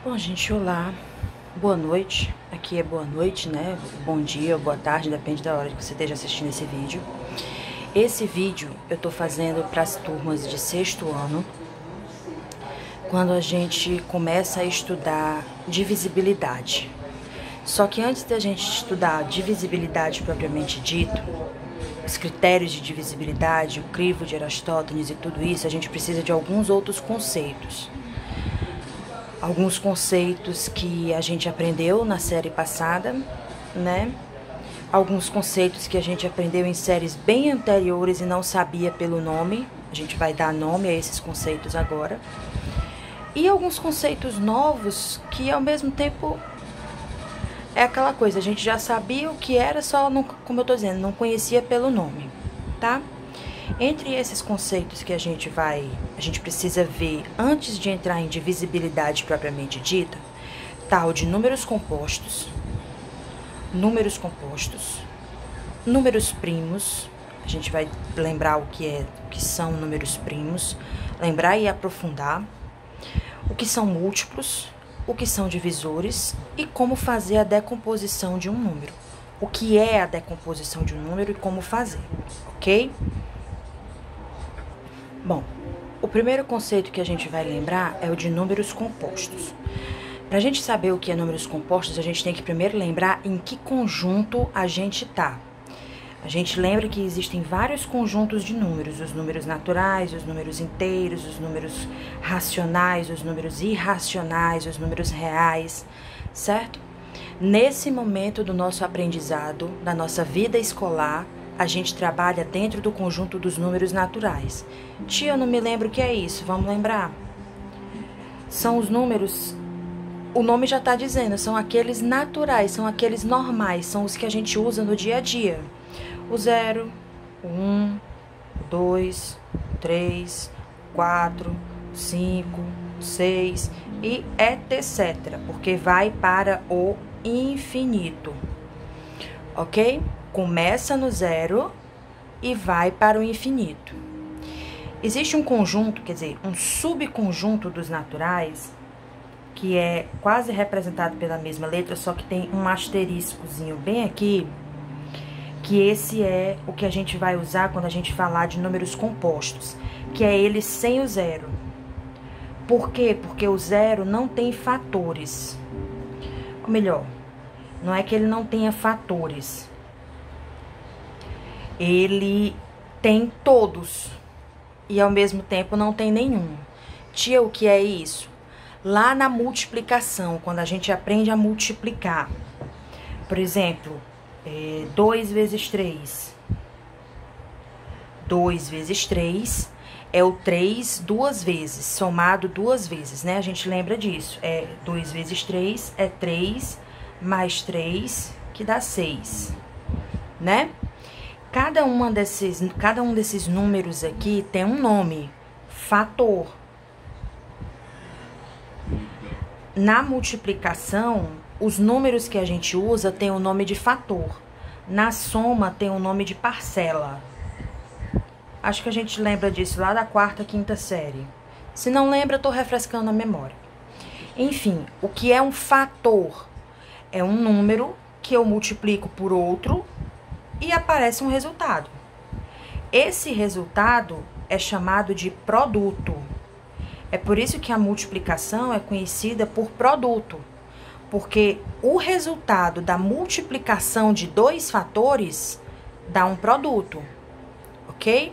Bom, gente, olá, boa noite. Aqui é boa noite, né? Bom dia ou boa tarde, depende da hora que você esteja assistindo esse vídeo. Esse vídeo eu tô fazendo para as turmas de sexto ano, quando a gente começa a estudar divisibilidade. Só que antes da gente estudar divisibilidade propriamente dito, os critérios de divisibilidade, o crivo de Aristóteles e tudo isso, a gente precisa de alguns outros conceitos. Alguns conceitos que a gente aprendeu na série passada, né? Alguns conceitos que a gente aprendeu em séries bem anteriores e não sabia pelo nome. A gente vai dar nome a esses conceitos agora. E alguns conceitos novos que, ao mesmo tempo, é aquela coisa. A gente já sabia o que era, só, não, como eu tô dizendo, não conhecia pelo nome, tá? Entre esses conceitos que a gente precisa ver antes de entrar em divisibilidade propriamente dita, tá o de números compostos, números primos. A gente vai lembrar o que são números primos, lembrar e aprofundar, o que são múltiplos, o que são divisores e como fazer a decomposição de um número. O que é a decomposição de um número e como fazer, ok? Bom, o primeiro conceito que a gente vai lembrar é o de números compostos. Para a gente saber o que é números compostos, a gente tem que primeiro lembrar em que conjunto a gente tá. A gente lembra que existem vários conjuntos de números, os números naturais, os números inteiros, os números racionais, os números irracionais, os números reais, certo? Nesse momento do nosso aprendizado, da nossa vida escolar, a gente trabalha dentro do conjunto dos números naturais. Tia, eu não me lembro o que é isso, vamos lembrar? São os números, o nome já está dizendo, são aqueles naturais, são aqueles normais, são os que a gente usa no dia a dia. O 0, o 1, o 2, 3, 4, 5, 6 e etc. Porque vai para o infinito, ok? Começa no 0 e vai para o infinito. Existe um conjunto, quer dizer, um subconjunto dos naturais, que é quase representado pela mesma letra, só que tem um asteriscozinho bem aqui, que esse é o que a gente vai usar quando a gente falar de números compostos, que é ele sem o 0. Por quê? Porque o 0 não tem fatores. Ou melhor, não é que ele não tenha fatores. Ele tem todos e ao mesmo tempo não tem nenhum. Tia, o que é isso? Lá na multiplicação, quando a gente aprende a multiplicar, por exemplo, 2 vezes 3. 2 vezes 3 é o 3 duas vezes, somado duas vezes, né? A gente lembra disso. 2 vezes 3 é 3 mais 3, que dá 6, né? Cada um desses números aqui tem um nome, fator. Na multiplicação, os números que a gente usa tem o nome de fator. Na soma tem o nome de parcela. Acho que a gente lembra disso lá da quarta, quinta série. Se não lembra, eu tô refrescando a memória. Enfim, o que é um fator? É um número que eu multiplico por outro e aparece um resultado. Esse resultado é chamado de produto. É por isso que a multiplicação é conhecida por produto, porque o resultado da multiplicação de dois fatores dá um produto, ok?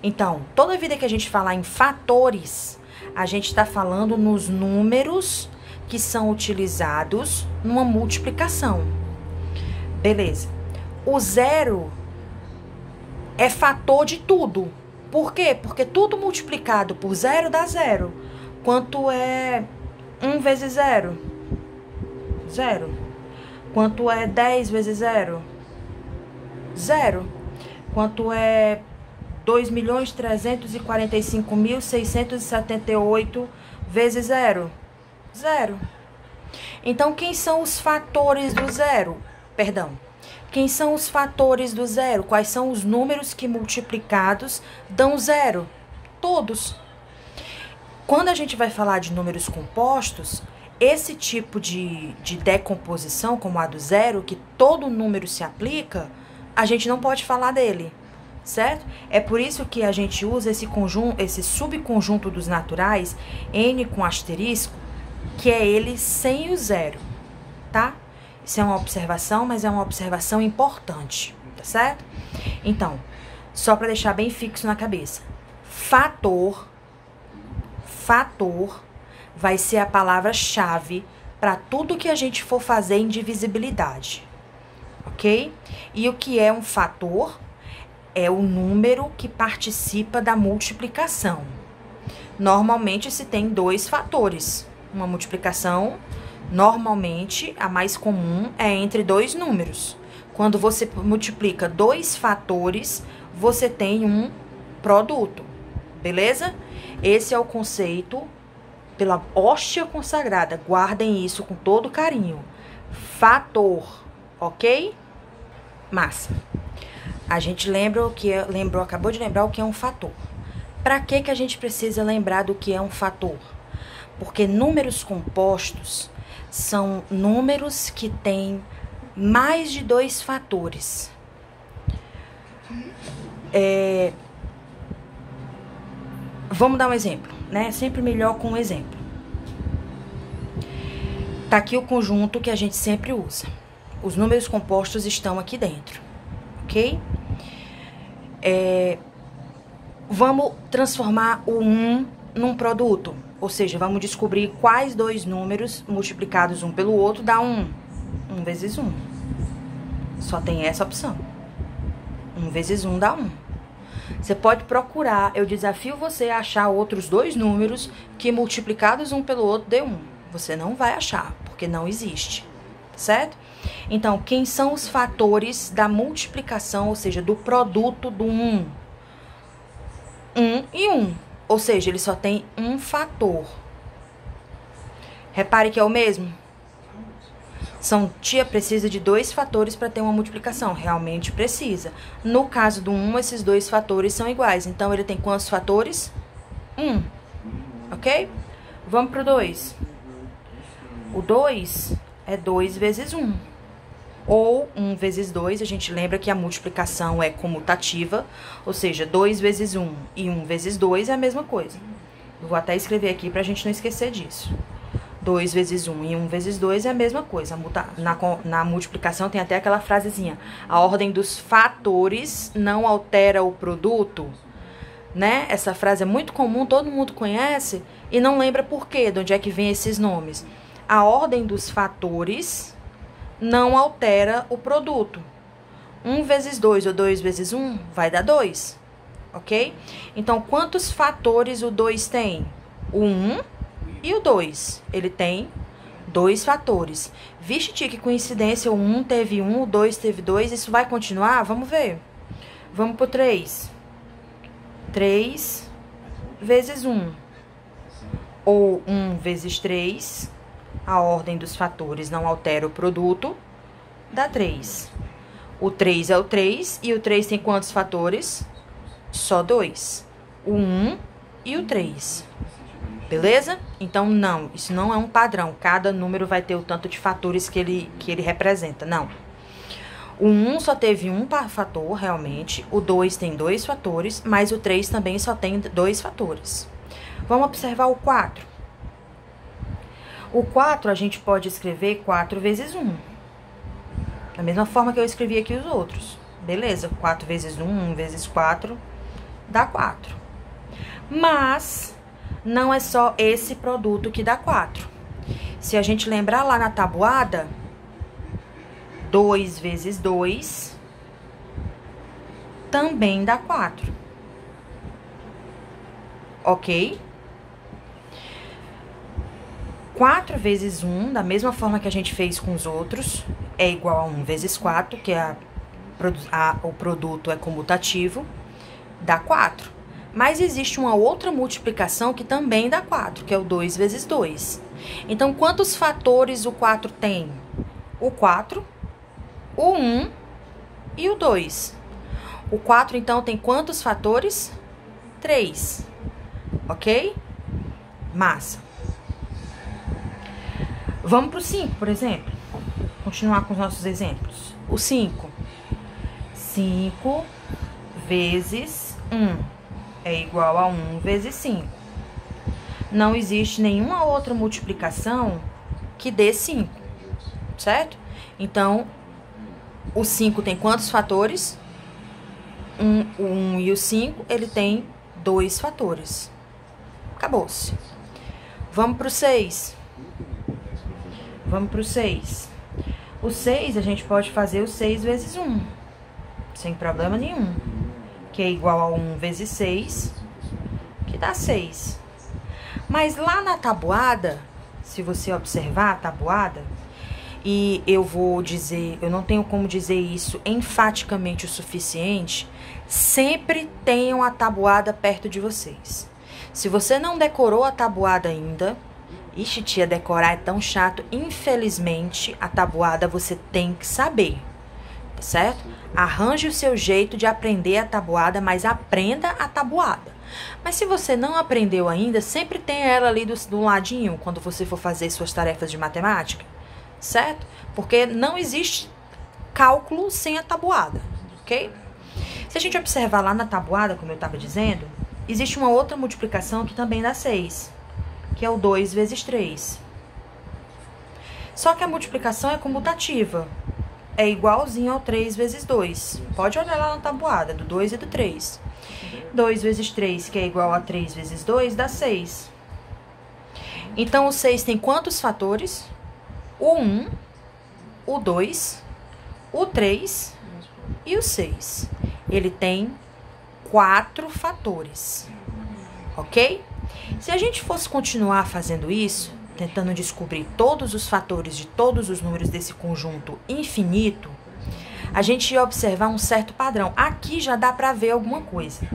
Então, toda vida que a gente falar em fatores, a gente está falando nos números que são utilizados numa multiplicação. Beleza. O 0 é fator de tudo. Por quê? Porque tudo multiplicado por 0 dá 0. Quanto é 1 vezes 0? 0. Quanto é 10 vezes 0? 0. Quanto é 2.345.678 vezes 0? 0. Então, quem são os fatores do 0? Perdão. Quem são os fatores do 0? Quais são os números que multiplicados dão 0? Todos. Quando a gente vai falar de números compostos, esse tipo de decomposição, como a do zero, que todo número se aplica, a gente não pode falar dele, certo? É por isso que a gente usa esse conjunto, esse subconjunto dos naturais, n com asterisco, que é ele sem o zero, tá? Isso é uma observação, mas é uma observação importante, tá certo? Então, só para deixar bem fixo na cabeça, fator vai ser a palavra-chave para tudo que a gente for fazer em divisibilidade, ok? E o que é um fator? É o número que participa da multiplicação. Normalmente se tem 2 fatores. Uma multiplicação, normalmente, a mais comum é entre 2 números. Quando você multiplica 2 fatores, você tem um produto, beleza? Esse é o conceito pela hóstia consagrada. Guardem isso com todo carinho. Fator, ok? Massa. A gente acabou de lembrar o que é um fator. Para que a gente precisa lembrar do que é um fator? Porque números compostos são números que têm mais de 2 fatores. Vamos dar um exemplo, né? Sempre melhor com um exemplo. Tá aqui o conjunto que a gente sempre usa. Os números compostos estão aqui dentro, ok? Vamos transformar o 1 num produto. Ou seja, vamos descobrir quais 2 números multiplicados um pelo outro dá 1. 1 vezes 1. Só tem essa opção. 1 vezes 1 dá 1. Você pode procurar, eu desafio você a achar outros 2 números que multiplicados um pelo outro dê 1. Você não vai achar, porque não existe, certo? Então, quem são os fatores da multiplicação, ou seja, do produto do 1? 1 e 1. Ou seja, ele só tem um fator. Repare que é o mesmo. Tia precisa de 2 fatores para ter uma multiplicação. Realmente precisa. No caso do 1, esses 2 fatores são iguais. Então, ele tem quantos fatores? 1. Ok? Vamos para o 2. O 2 é 2 vezes 1. Ou 1 vezes 2, a gente lembra que a multiplicação é comutativa, ou seja, 2 vezes 1 e 1 vezes 2 é a mesma coisa. Eu vou até escrever aqui para a gente não esquecer disso. 2 vezes 1 e 1 vezes 2 é a mesma coisa. Na multiplicação tem até aquela frasezinha: a ordem dos fatores não altera o produto, né? Essa frase é muito comum, todo mundo conhece e não lembra por quê, de onde é que vem esses nomes. A ordem dos fatores não altera o produto. 1 vezes 2 ou 2 vezes 1 vai dar 2, ok? Então, quantos fatores o 2 tem? O 1 e o 2. Ele tem 2 fatores. Vixe, tia, que coincidência, o 1 teve 1, o 2 teve 2, isso vai continuar? Vamos ver. Vamos pro 3. 3 vezes 1. Ou 1 vezes 3... A ordem dos fatores não altera o produto, dá 3. O 3 é o 3, e o 3 tem quantos fatores? Só 2. O 1 e o 3. Beleza? Então, não, isso não é um padrão. Cada número vai ter o tanto de fatores que ele representa, não. O 1 só teve um fator, realmente. O 2 tem 2 fatores, mas o 3 também só tem 2 fatores. Vamos observar o 4. O 4 a gente pode escrever 4 vezes 1. Da mesma forma que eu escrevi aqui os outros. Beleza, 4 vezes 1, 1 vezes 4, dá 4. Mas não é só esse produto que dá 4. Se a gente lembrar lá na tabuada, 2 vezes 2 também dá 4. Ok? 4 vezes 1, da mesma forma que a gente fez com os outros, é igual a 1 vezes 4, que o produto é comutativo, dá 4. Mas existe uma outra multiplicação que também dá 4, que é o 2 vezes 2. Então, quantos fatores o 4 tem? O 4, o 1 e o 2. O 4, então, tem quantos fatores? 3. Ok? Massa. Vamos pro 5, por exemplo. Continuar com os nossos exemplos. O 5. 5 vezes 1 é igual a 1 vezes 5. Não existe nenhuma outra multiplicação que dê 5, certo? Então, o 5 tem quantos fatores? O 1 e o 5, ele tem 2 fatores. Acabou-se. Vamos pro 6. Vamos pro 6. O 6, a gente pode fazer o 6 vezes 1, sem problema nenhum. Que é igual a 1 vezes 6, que dá 6. Mas lá na tabuada, se você observar a tabuada, e eu vou dizer, eu não tenho como dizer isso enfaticamente o suficiente, sempre tenham a tabuada perto de vocês. Se você não decorou a tabuada ainda, ixi, tia, decorar é tão chato, infelizmente, a tabuada você tem que saber, tá certo? Arranje o seu jeito de aprender a tabuada, mas aprenda a tabuada. Mas se você não aprendeu ainda, sempre tem ela ali do ladinho, quando você for fazer suas tarefas de matemática, certo? Porque não existe cálculo sem a tabuada, ok? Se a gente observar lá na tabuada, como eu estava dizendo, existe uma outra multiplicação que também dá 6, que é o 2 vezes 3. Só que a multiplicação é comutativa. É igualzinho ao 3 vezes 2. Pode olhar lá na tabuada, do 2 e do 3. 2 vezes 3, que é igual a 3 vezes 2, dá 6. Então, o 6 tem quantos fatores? O 1, o 2, o 3 e o 6. Ele tem 4 fatores, ok? Se a gente fosse continuar fazendo isso, tentando descobrir todos os fatores de todos os números desse conjunto infinito, a gente ia observar um certo padrão. Aqui já dá para ver alguma coisa.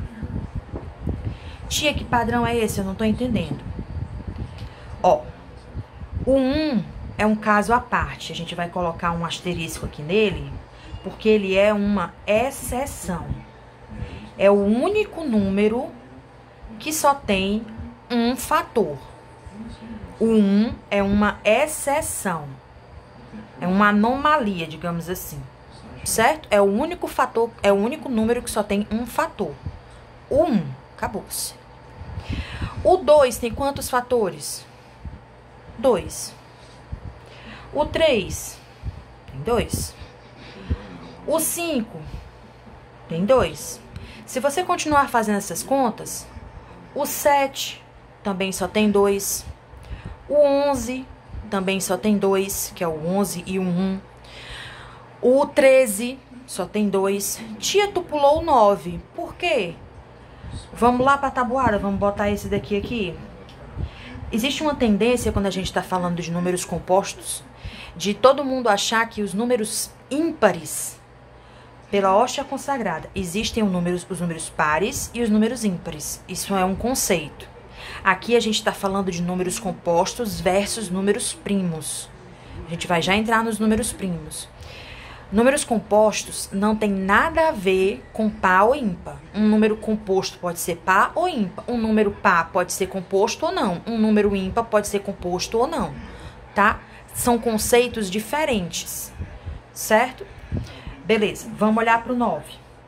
Tia, que padrão é esse? Eu não tô entendendo. Ó, o 1 é um caso à parte. A gente vai colocar um asterisco aqui nele, porque ele é uma exceção. É o único número que só tem um fator. O 1 é uma exceção. É uma anomalia, digamos assim. Certo? É o único fator, é o único número que só tem um fator. O 1, acabou-se. O 2 tem quantos fatores? 2. O 3 tem 2. O 5 tem 2. Se você continuar fazendo essas contas, o 7 também só tem 2. O 11 também só tem 2, que é o 11 e o 1. O 13 só tem 2. Tia, tu pulou o 9. Por quê? Vamos lá para a tabuada, vamos botar esse daqui aqui. Existe uma tendência, quando a gente está falando de números compostos, de todo mundo achar que os números ímpares, pela hóstia consagrada, existem os números pares e os números ímpares. Isso é um conceito. Aqui a gente está falando de números compostos versus números primos. A gente vai já entrar nos números primos. Números compostos não tem nada a ver com par ou ímpar. Um número composto pode ser par ou ímpar. Um número par pode ser composto ou não. Um número ímpar pode ser composto ou não, tá? São conceitos diferentes, certo? Beleza, vamos olhar para o 9.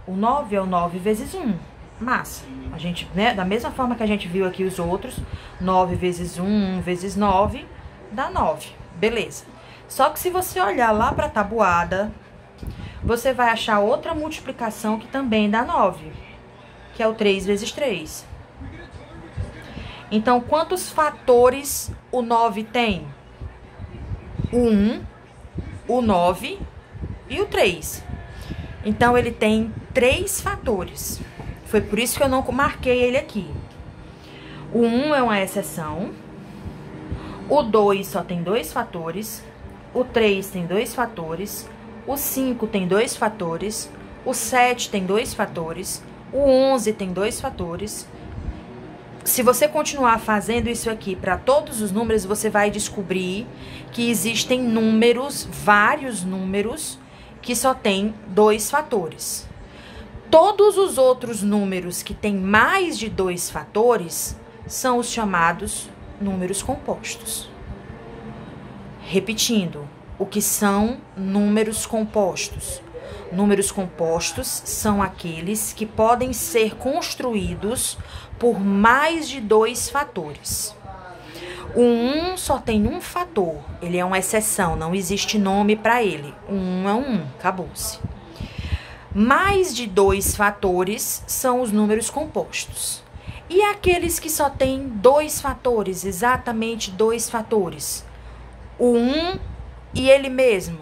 O 9 é o 9 vezes 1. Massa. A gente, né, da mesma forma que a gente viu aqui os outros, 9 vezes 1, 1 vezes 9, dá 9. Beleza. Só que se você olhar lá para a tabuada, você vai achar outra multiplicação que também dá 9, que é o 3 vezes 3. Então, quantos fatores o 9 tem? O 1, o 9 e o 3. Então, ele tem 3 fatores. Foi por isso que eu não marquei ele aqui. O 1 é uma exceção. O 2 só tem 2 fatores. O 3 tem 2 fatores. O 5 tem 2 fatores. O 7 tem 2 fatores. O 11 tem 2 fatores. Se você continuar fazendo isso aqui para todos os números, você vai descobrir que existem números, vários números, que só tem 2 fatores. Todos os outros números que têm mais de 2 fatores são os chamados números compostos. Repetindo, o que são números compostos? Números compostos são aqueles que podem ser construídos por mais de 2 fatores. O 1 só tem um fator, ele é uma exceção, não existe nome para ele. O 1 é um 1, acabou-se. Mais de 2 fatores são os números compostos. E aqueles que só têm 2 fatores, exatamente 2 fatores? O 1 e ele mesmo.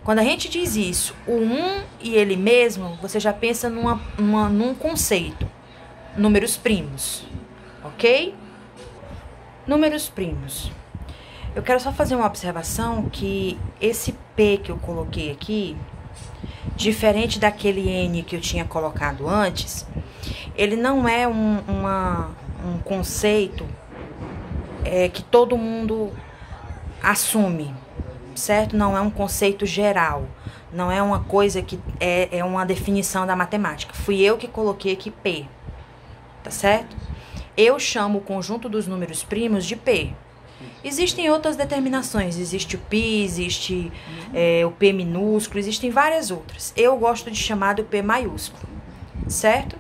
Quando a gente diz isso, o 1 e ele mesmo, você já pensa num conceito. Números primos, ok? Números primos. Eu quero só fazer uma observação que esse P que eu coloquei aqui, diferente daquele N que eu tinha colocado antes, ele não é um conceito que todo mundo assume, certo? Não é um conceito geral, não é uma coisa que é uma definição da matemática. Fui eu que coloquei aqui P, tá certo? Eu chamo o conjunto dos números primos de P. Existem outras determinações, existe o π, existe o P minúsculo, existem várias outras. Eu gosto de chamar do P maiúsculo, certo?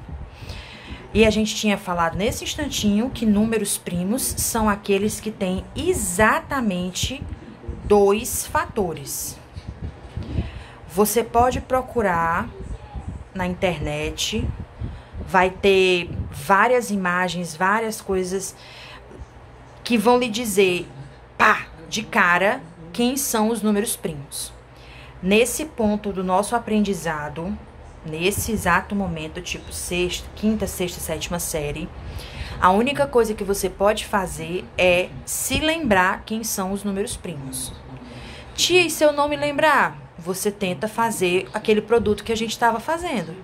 E a gente tinha falado nesse instantinho que números primos são aqueles que têm exatamente 2 fatores. Você pode procurar na internet, vai ter várias imagens, várias coisas que vão lhe dizer, pá, de cara, quem são os números primos. Nesse ponto do nosso aprendizado, nesse exato momento, tipo quinta, sexta, sétima série, a única coisa que você pode fazer é se lembrar quem são os números primos. Tia, e se eu não me lembrar? Você tenta fazer aquele produto que a gente estava fazendo.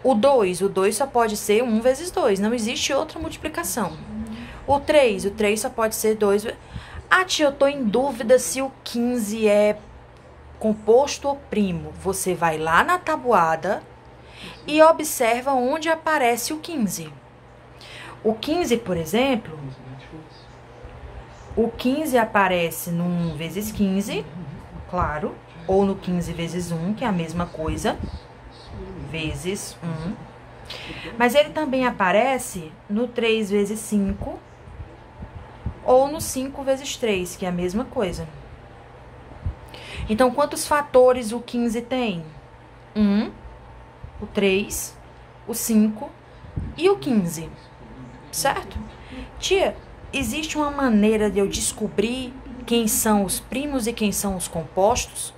O 2 só pode ser 1 vezes 2, não existe outra multiplicação. O 3 só pode ser 2. Ah, tia, eu tô em dúvida se o 15 é composto ou primo. Você vai lá na tabuada e observa onde aparece o 15. O 15, por exemplo, o 15 aparece no 1 vezes 15, claro, ou no 15 vezes 1, que é a mesma coisa, vezes 1. Mas ele também aparece no 3 vezes 5, ou no 5 vezes 3, que é a mesma coisa. Então, quantos fatores o 15 tem? 1, o 3, o 5 e o 15, certo? Tia, existe uma maneira de eu descobrir quem são os primos e quem são os compostos?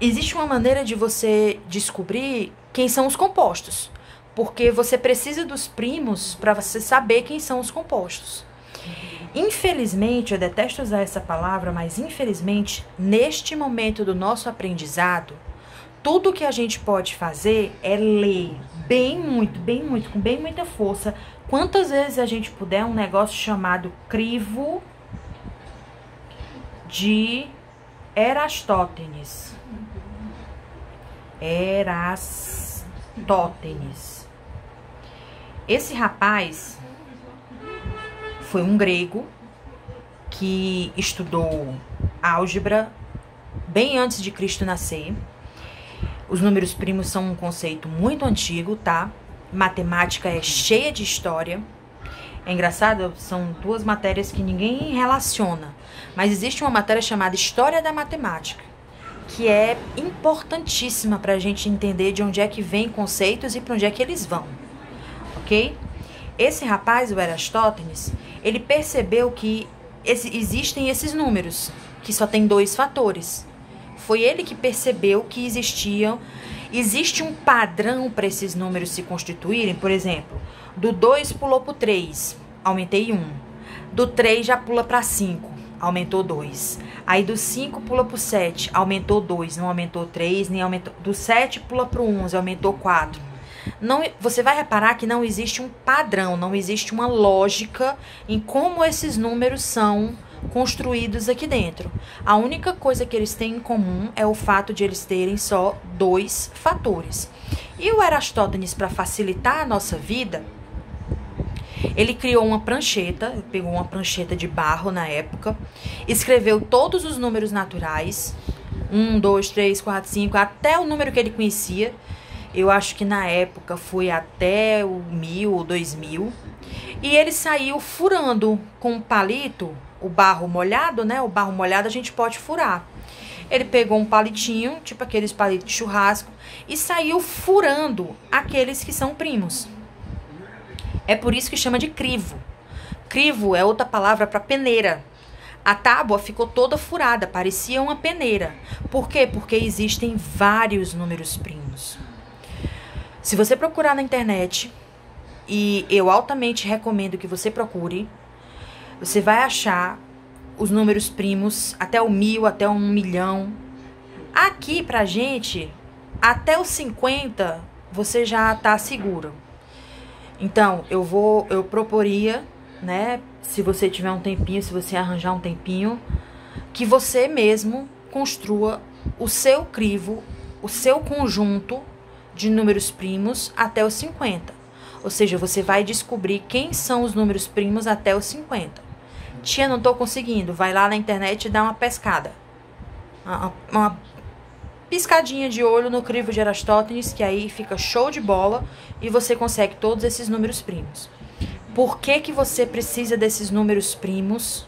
Existe uma maneira de você descobrir quem são os compostos, porque você precisa dos primos para você saber quem são os compostos. Infelizmente, eu detesto usar essa palavra, mas infelizmente, neste momento do nosso aprendizado, tudo que a gente pode fazer é ler bem muito, com bem muita força, quantas vezes a gente puder, um negócio chamado crivo de Erastótenes. Esse rapaz foi um grego que estudou álgebra bem antes de Cristo nascer. Os números primos são um conceito muito antigo, tá? Matemática é cheia de história. É engraçado, são 2 matérias que ninguém relaciona, mas existe uma matéria chamada História da Matemática, que é importantíssima para a gente entender de onde é que vem conceitos e para onde é que eles vão, ok? Esse rapaz, o Erastótenes, ele percebeu que existem esses números, que só tem 2 fatores. Foi ele que percebeu que existe um padrão para esses números se constituírem. Por exemplo, do 2 pulou para o 3, aumentei 1. Do 3 já pula para 5, aumentou 2. Aí do 5 pula para o 7, aumentou 2, não aumentou 3, nem aumentou. Do 7 pula para o 11, aumentou 4. Não, você vai reparar que não existe um padrão, não existe uma lógica em como esses números são construídos aqui dentro. A única coisa que eles têm em comum é o fato de eles terem só 2 fatores. E o Erastótenes, para facilitar a nossa vida, Ele criou uma prancheta, pegou uma prancheta de barro na época, escreveu todos os números naturais, 1, 2, 3, 4, 5, até o número que ele conhecia. Eu acho que na época foi até o 1000 ou 2000. E ele saiu furando com um palito, o barro molhado, né? O barro molhado a gente pode furar. Ele pegou um palitinho, tipo aqueles palitos de churrasco, e saiu furando aqueles que são primos. É por isso que chama de crivo. Crivo é outra palavra para peneira. A tábua ficou toda furada, parecia uma peneira. Por quê? Porque existem vários números primos. Se você procurar na internet, e eu altamente recomendo que você procure, você vai achar os números primos até o 1000, até o 1.000.000. Aqui pra gente, até os 50, você já tá seguro. Então, eu proporia, né, se você tiver um tempinho, se você arranjar um tempinho, que você mesmo construa o seu crivo, o seu conjunto de números primos até os 50. Ou seja, você vai descobrir quem são os números primos até os 50. Tia, não tô conseguindo. Vai lá na internet e dá uma pescada. Uma piscadinha de olho no crivo de Aristóteles, que aí fica show de bola e você consegue todos esses números primos. Por que que você precisa desses números primos?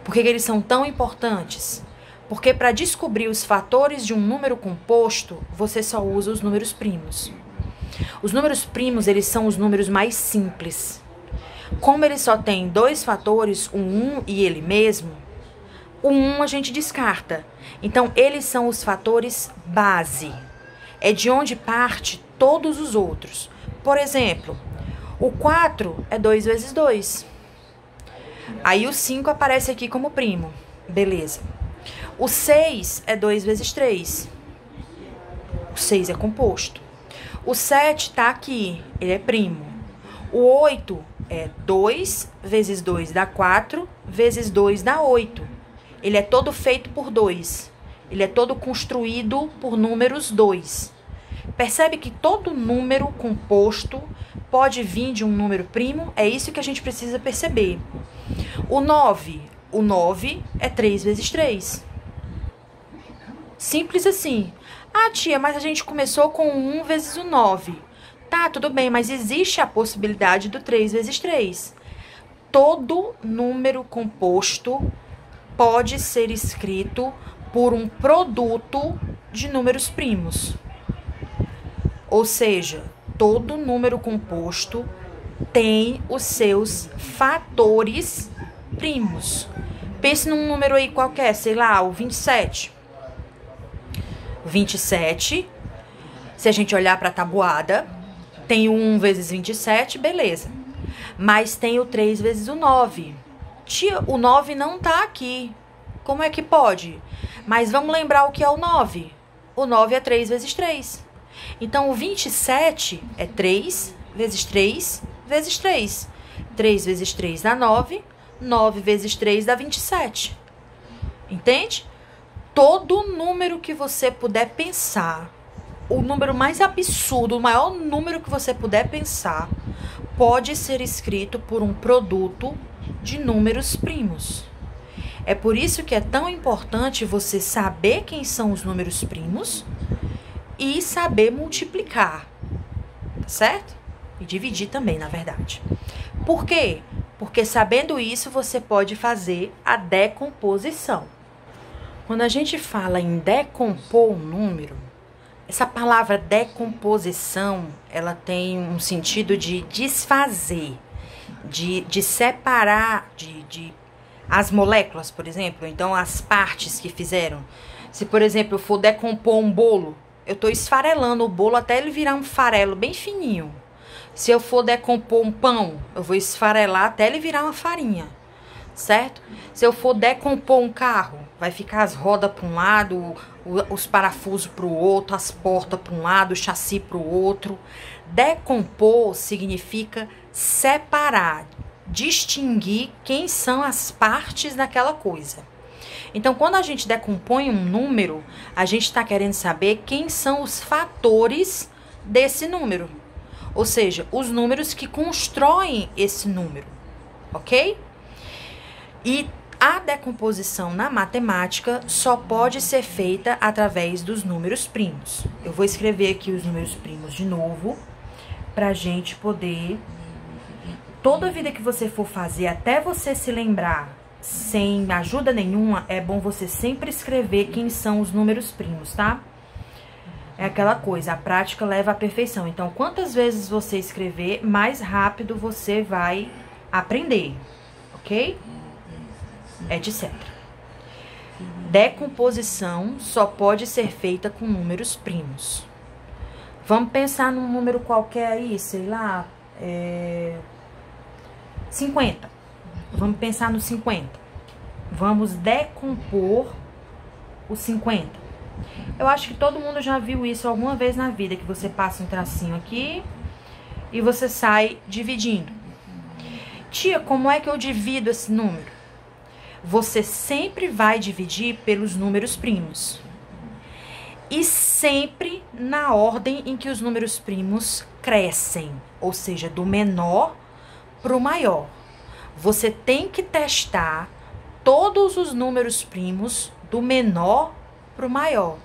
Por que que eles são tão importantes? Porque para descobrir os fatores de um número composto, você só usa os números primos. Os números primos, eles são os números mais simples. Como eles só têm dois fatores, o 1 e ele mesmo, o 1 a gente descarta. Então, eles são os fatores base. É de onde parte todos os outros. Por exemplo, o 4 é 2 vezes 2. Aí o 5 aparece aqui como primo. Beleza. O 6 é 2 vezes 3. O 6 é composto. O 7 tá aqui, ele é primo. O 8 é 2 vezes 2 dá 4, vezes 2 dá 8. Ele é todo feito por 2. Ele é todo construído por números 2. Percebe que todo número composto pode vir de um número primo? É isso que a gente precisa perceber. O 9 é 3 vezes 3. Simples assim. Ah, tia, mas a gente começou com 1 vezes o 9. Tá, tudo bem, mas existe a possibilidade do 3 vezes 3. Todo número composto pode ser escrito por um produto de números primos. Ou seja, todo número composto tem os seus fatores primos. Pense num número aí qualquer, sei lá, o 27. O 27, se a gente olhar para a tabuada, tem o 1 vezes 27, beleza. Mas tem o 3 vezes o 9. Tia, o 9 não tá aqui. Como é que pode? Mas vamos lembrar o que é o 9. O 9 é 3 vezes 3. Então, o 27 é 3 vezes 3 vezes 3. 3 vezes 3 dá 9. 9 vezes 3 dá 27. Entende? Todo número que você puder pensar, o número mais absurdo, o maior número que você puder pensar, pode ser escrito por um produto de números primos. É por isso que é tão importante você saber quem são os números primos e saber multiplicar, tá certo? E dividir também, na verdade. Por quê? Porque sabendo isso, você pode fazer a decomposição. Quando a gente fala em decompor um número, essa palavra decomposição, ela tem um sentido de desfazer, de separar as moléculas, por exemplo. Então, as partes que fizeram. Se, por exemplo, eu for decompor um bolo, eu estou esfarelando o bolo até ele virar um farelo bem fininho. Se eu for decompor um pão, eu vou esfarelar até ele virar uma farinha, certo? Se eu for decompor um carro, vai ficar as rodas para um lado, os parafusos para o outro, as portas para um lado, o chassi para o outro. Decompor significa separar, distinguir quem são as partes daquela coisa. Então, quando a gente decompõe um número, a gente está querendo saber quem são os fatores desse número. Ou seja, os números que constroem esse número, ok? E a decomposição na matemática só pode ser feita através dos números primos. Eu vou escrever aqui os números primos de novo, pra gente poder... Toda vida que você for fazer, até você se lembrar, sem ajuda nenhuma, é bom você sempre escrever quem são os números primos, tá? É aquela coisa, a prática leva à perfeição. Então, quantas vezes você escrever, mais rápido você vai aprender, ok? Etc. Decomposição só pode ser feita com números primos. Vamos pensar num número qualquer aí, sei lá, 50. Vamos pensar no 50. Vamos decompor o 50. Eu acho que todo mundo já viu isso alguma vez na vida, que você passa um tracinho aqui e você sai dividindo. Tia, como é que eu divido esse número? Você sempre vai dividir pelos números primos. E sempre na ordem em que os números primos crescem, ou seja, do menor para o maior. Você tem que testar todos os números primos do menor para o maior.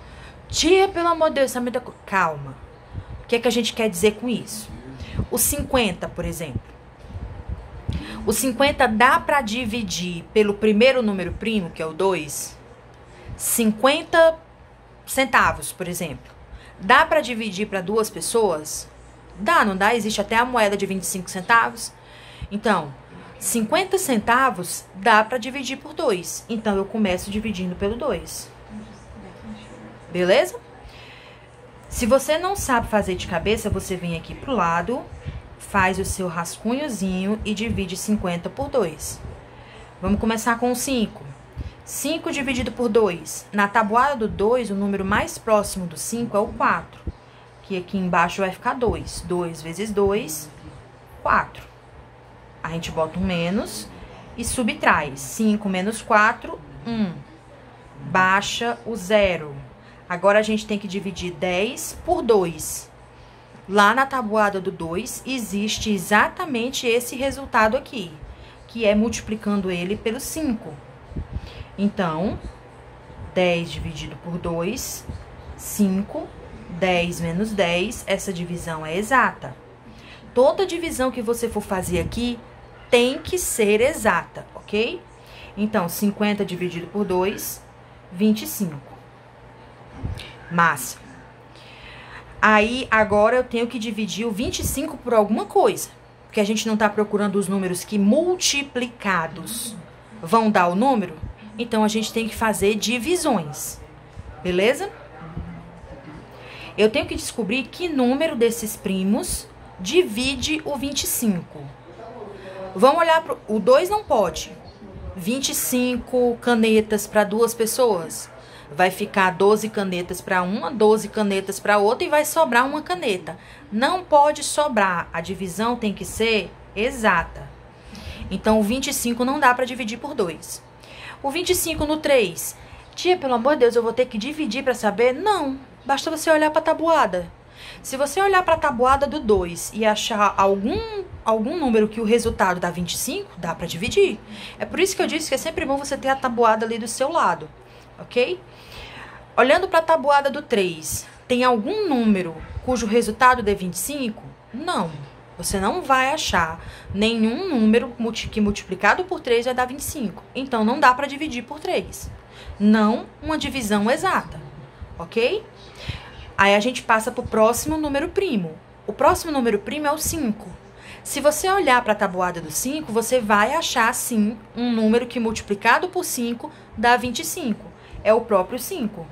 Tia, pelo amor de Deus, isso é muita coisa. Calma. O que é que a gente quer dizer com isso? O 50, por exemplo. O 50 dá para dividir pelo primeiro número primo, que é o 2? 50 centavos, por exemplo. Dá para dividir para duas pessoas? Dá, não dá? Existe até a moeda de 25 centavos. Então, 50 centavos dá para dividir por 2. Então, eu começo dividindo pelo 2. Beleza? Se você não sabe fazer de cabeça, você vem aqui pro lado, faz o seu rascunhozinho e divide 50 por 2. Vamos começar com o 5. 5 dividido por 2. Na tabuada do 2, o número mais próximo do 5 é o 4. Que aqui embaixo vai ficar 2. 2 vezes 2, 4. A gente bota um menos e subtrai. 5 menos 4, 1. Baixa o 0. Agora, a gente tem que dividir 10 por 2. Lá na tabuada do 2, existe exatamente esse resultado aqui, que é multiplicando ele pelo 5. Então, 10 dividido por 2, 5. 10 menos 10, essa divisão é exata. Toda divisão que você for fazer aqui tem que ser exata, ok? Então, 50 dividido por 2, 25. Máximo. Aí, agora eu tenho que dividir o 25 por alguma coisa. Porque a gente não tá procurando os números que multiplicados vão dar o número. Então, a gente tem que fazer divisões. Beleza? Eu tenho que descobrir que número desses primos divide o 25. Vamos olhar pro... O 2 não pode. 25 canetas para duas pessoas. Vai ficar 12 canetas para uma, 12 canetas para outra e vai sobrar uma caneta. Não pode sobrar. A divisão tem que ser exata. Então, o 25 não dá para dividir por 2. O 25 no 3. Tia, pelo amor de Deus, eu vou ter que dividir para saber? Não. Basta você olhar para a tabuada. Se você olhar para a tabuada do 2 e achar algum número que o resultado dá 25, dá para dividir. É por isso que eu disse que é sempre bom você ter a tabuada ali do seu lado, ok? Olhando para a tabuada do 3, tem algum número cujo resultado dê 25? Não. Você não vai achar nenhum número que multiplicado por 3 vai dar 25. Então, não dá para dividir por 3. Não uma divisão exata, ok? Aí, a gente passa para o próximo número primo. O próximo número primo é o 5. Se você olhar para a tabuada do 5, você vai achar, sim, um número que multiplicado por 5 dá 25. É o próprio 5.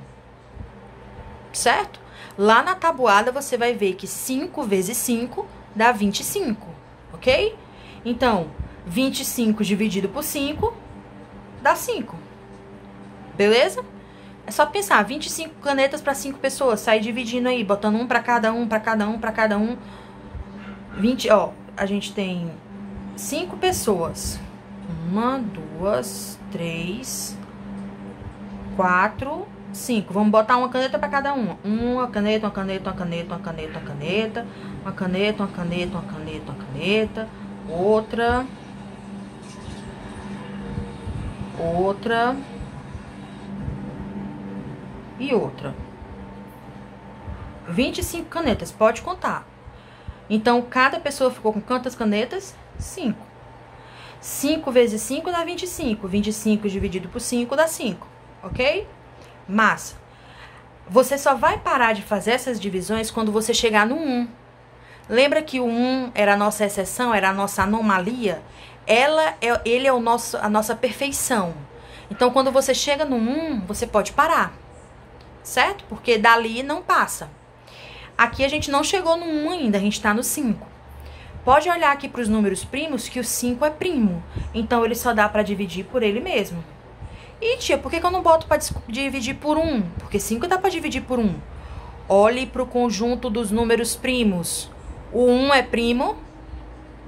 Certo? Lá na tabuada, você vai ver que 5 vezes 5 dá 25, ok? Então, 25 dividido por 5 dá 5. Beleza? É só pensar, 25 canetas para 5 pessoas, sair dividindo aí, botando um para cada um, para cada um, para cada um. 20, ó, a gente tem 5 pessoas. 1, 2, 3, 4, 5. Vamos botar uma caneta para cada uma. Uma caneta, uma caneta, uma caneta, uma caneta, uma caneta. Uma caneta, uma caneta, uma caneta, uma caneta. Outra. Outra. E outra. 25 canetas, pode contar. Então, cada pessoa ficou com quantas canetas? 5. 5 vezes 5 dá 25. 25 dividido por 5 dá 5, ok? Massa. Você só vai parar de fazer essas divisões quando você chegar no 1. Lembra que o 1 era a nossa exceção, era a nossa anomalia? Ele é a nossa perfeição. Então, quando você chega no 1, você pode parar, certo? Porque dali não passa. Aqui a gente não chegou no 1 ainda, a gente está no 5. Pode olhar aqui para os números primos que o 5 é primo. Então, ele só dá para dividir por ele mesmo. E, tia, por que eu não boto para dividir por 1? Porque 5 dá para dividir por 1. Olhe para o conjunto dos números primos. O 1 é primo?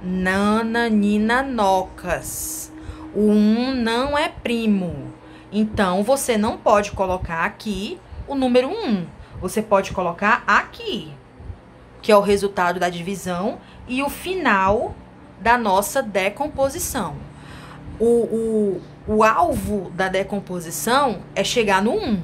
Nananinanocas. O 1 não é primo. Então, você não pode colocar aqui o número 1. Você pode colocar aqui, que é o resultado da divisão e o final da nossa decomposição. O alvo da decomposição é chegar no 1,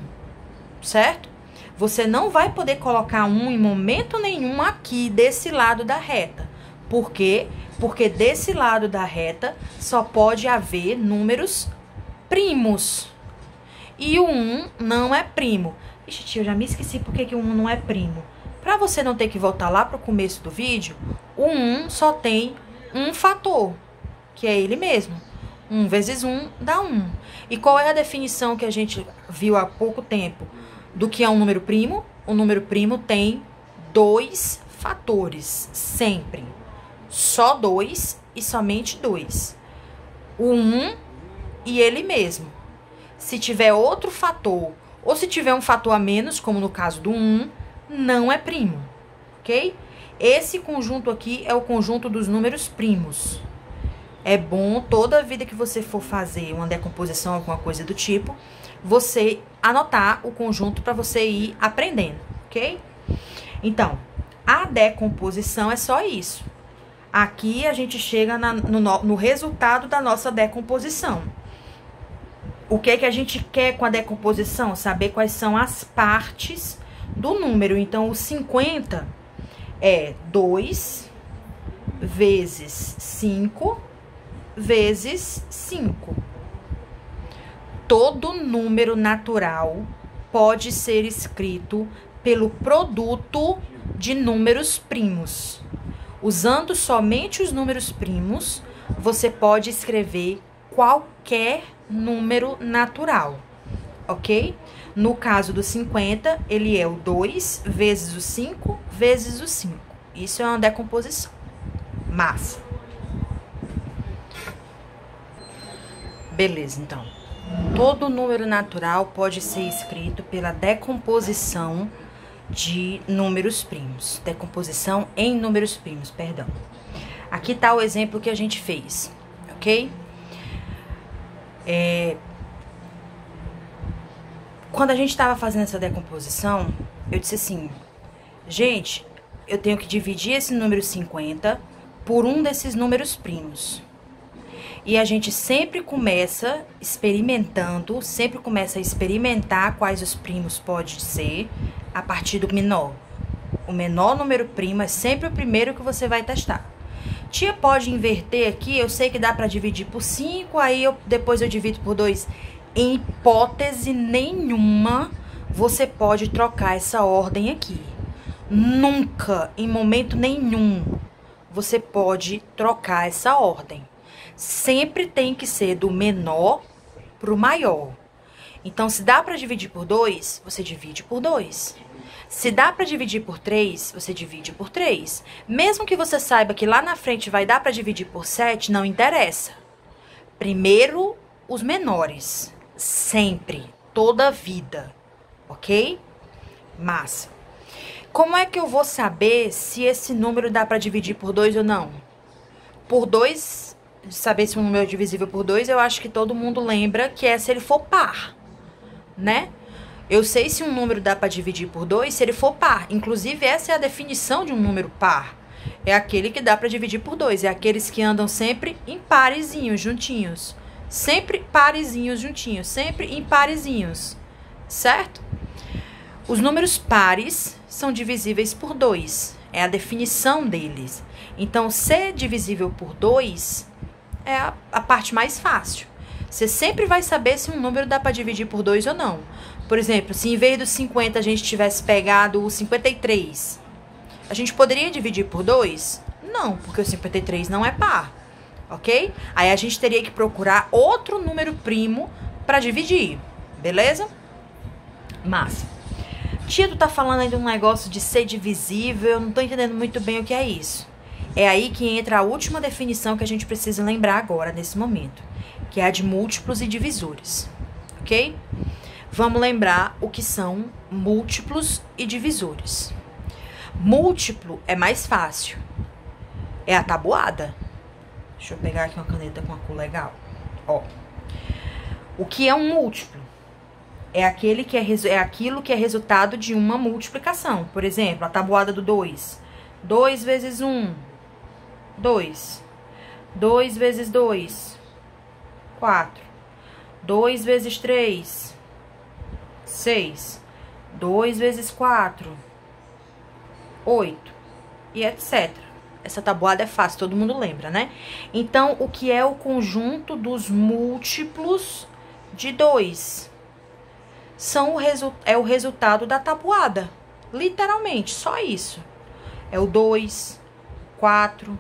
certo? Você não vai poder colocar 1 em momento nenhum aqui desse lado da reta. Por quê? Porque desse lado da reta só pode haver números primos. E o 1 não é primo. Ixi, tia, eu já me esqueci porque que o 1 não é primo. Para você não ter que voltar lá para o começo do vídeo, o 1 só tem um fator, que é ele mesmo. 1 vezes 1 dá 1. E qual é a definição que a gente viu há pouco tempo do que é um número primo? O número primo tem 2 fatores, sempre. Só 2 e somente 2. O 1 e ele mesmo. Se tiver outro fator, ou se tiver um fator a menos, como no caso do 1, não é primo, ok? Esse conjunto aqui é o conjunto dos números primos. É bom, toda vida que você for fazer uma decomposição, alguma coisa do tipo, você anotar o conjunto para você ir aprendendo, ok? Então, a decomposição é só isso. Aqui a gente chega no resultado da nossa decomposição. O que é que a gente quer com a decomposição? Saber quais são as partes do número. Então, o 50 é 2 vezes 5 vezes 5. Todo número natural pode ser escrito pelo produto de números primos. Usando somente os números primos, você pode escrever qualquer número natural, ok? No caso do 50, ele é o 2 vezes o 5 vezes o 5. Isso é uma decomposição. Massa. Beleza, então. Todo número natural pode ser escrito pela decomposição de números primos. Decomposição em números primos, perdão. Aqui tá o exemplo que a gente fez, ok? Quando a gente estava fazendo essa decomposição, eu disse assim, gente, eu tenho que dividir esse número 50 por um desses números primos. E a gente sempre começa experimentando, sempre começa a experimentar quais os primos podem ser a partir do menor. O menor número primo é sempre o primeiro que você vai testar. Tia, pode inverter aqui, eu sei que dá para dividir por 5, aí depois eu divido por 2. Em hipótese nenhuma, você pode trocar essa ordem aqui. Nunca, em momento nenhum, você pode trocar essa ordem. Sempre tem que ser do menor para o maior. Então, se dá para dividir por 2, você divide por 2. Se dá para dividir por 3, você divide por 3. Mesmo que você saiba que lá na frente vai dar para dividir por 7, não interessa. Primeiro, os menores. Sempre. Toda a vida. Ok? Massa. Como é que eu vou saber se esse número dá para dividir por 2 ou não? Por 2, saber se um número é divisível por 2, eu acho que todo mundo lembra que é se ele for par, né? Eu sei se um número dá para dividir por 2 se ele for par. Inclusive, essa é a definição de um número par. É aquele que dá para dividir por 2. É aqueles que andam sempre em parezinhos, juntinhos. Sempre parezinhos, juntinhos. Sempre em parezinhos. Certo? Os números pares são divisíveis por 2. É a definição deles. Então, ser divisível por 2 é a parte mais fácil. Você sempre vai saber se um número dá para dividir por 2 ou não. Por exemplo, se em vez dos 50 a gente tivesse pegado o 53, a gente poderia dividir por 2? Não, porque o 53 não é par, ok? Aí a gente teria que procurar outro número primo para dividir, beleza? Massa. Tia, tu tá falando aí de um negócio de ser divisível, eu não tô entendendo muito bem o que é isso. É aí que entra a última definição que a gente precisa lembrar agora, nesse momento, que é a de múltiplos e divisores, ok? Vamos lembrar o que são múltiplos e divisores. Múltiplo é mais fácil. É a tabuada. Deixa eu pegar aqui uma caneta com uma cor legal. Ó. O que é um múltiplo? É aquilo que é resultado de uma multiplicação. Por exemplo, a tabuada do 2. 2 vezes 1. 2. 2 vezes 2. 4. 2 vezes 3. 6. 2 vezes 4. 8. E etc. Essa tabuada é fácil, todo mundo lembra, né? Então, o que é o conjunto dos múltiplos de 2? É o resultado da tabuada. Literalmente, só isso. É o 2, 4,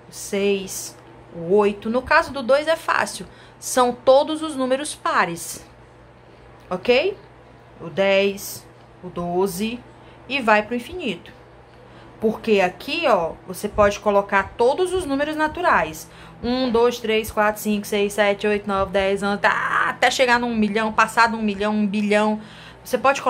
o 6, o 8. No caso do 2 é fácil. São todos os números pares. Ok? O 10, o 12 e vai pro infinito. Porque aqui, ó, você pode colocar todos os números naturais. 1, 2, 3, 4, 5, 6, 7, 8, 9, 10, 11, até chegar num milhão, passado 1 milhão, 1 bilhão. Você pode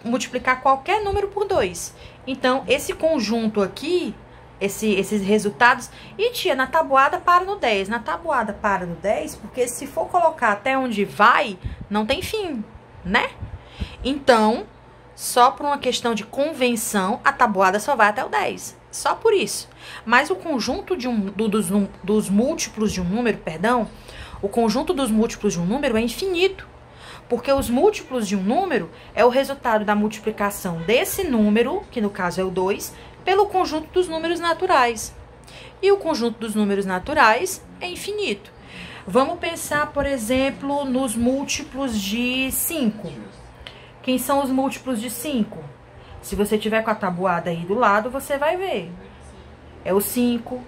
multiplicar qualquer número por 2. Então, esse conjunto aqui, esses resultados... E, tia, na tabuada para no 10. Na tabuada para no 10, porque se for colocar até onde vai, não tem fim, né? Então, só por uma questão de convenção, a tabuada só vai até o 10. Só por isso. Mas o conjunto dos múltiplos de um número, o conjunto dos múltiplos de um número é infinito. Porque os múltiplos de um número é o resultado da multiplicação desse número, que no caso é o 2, pelo conjunto dos números naturais. E o conjunto dos números naturais é infinito. Vamos pensar, por exemplo, nos múltiplos de 5. Quem são os múltiplos de 5? Se você tiver com a tabuada aí do lado, você vai ver. É o 5,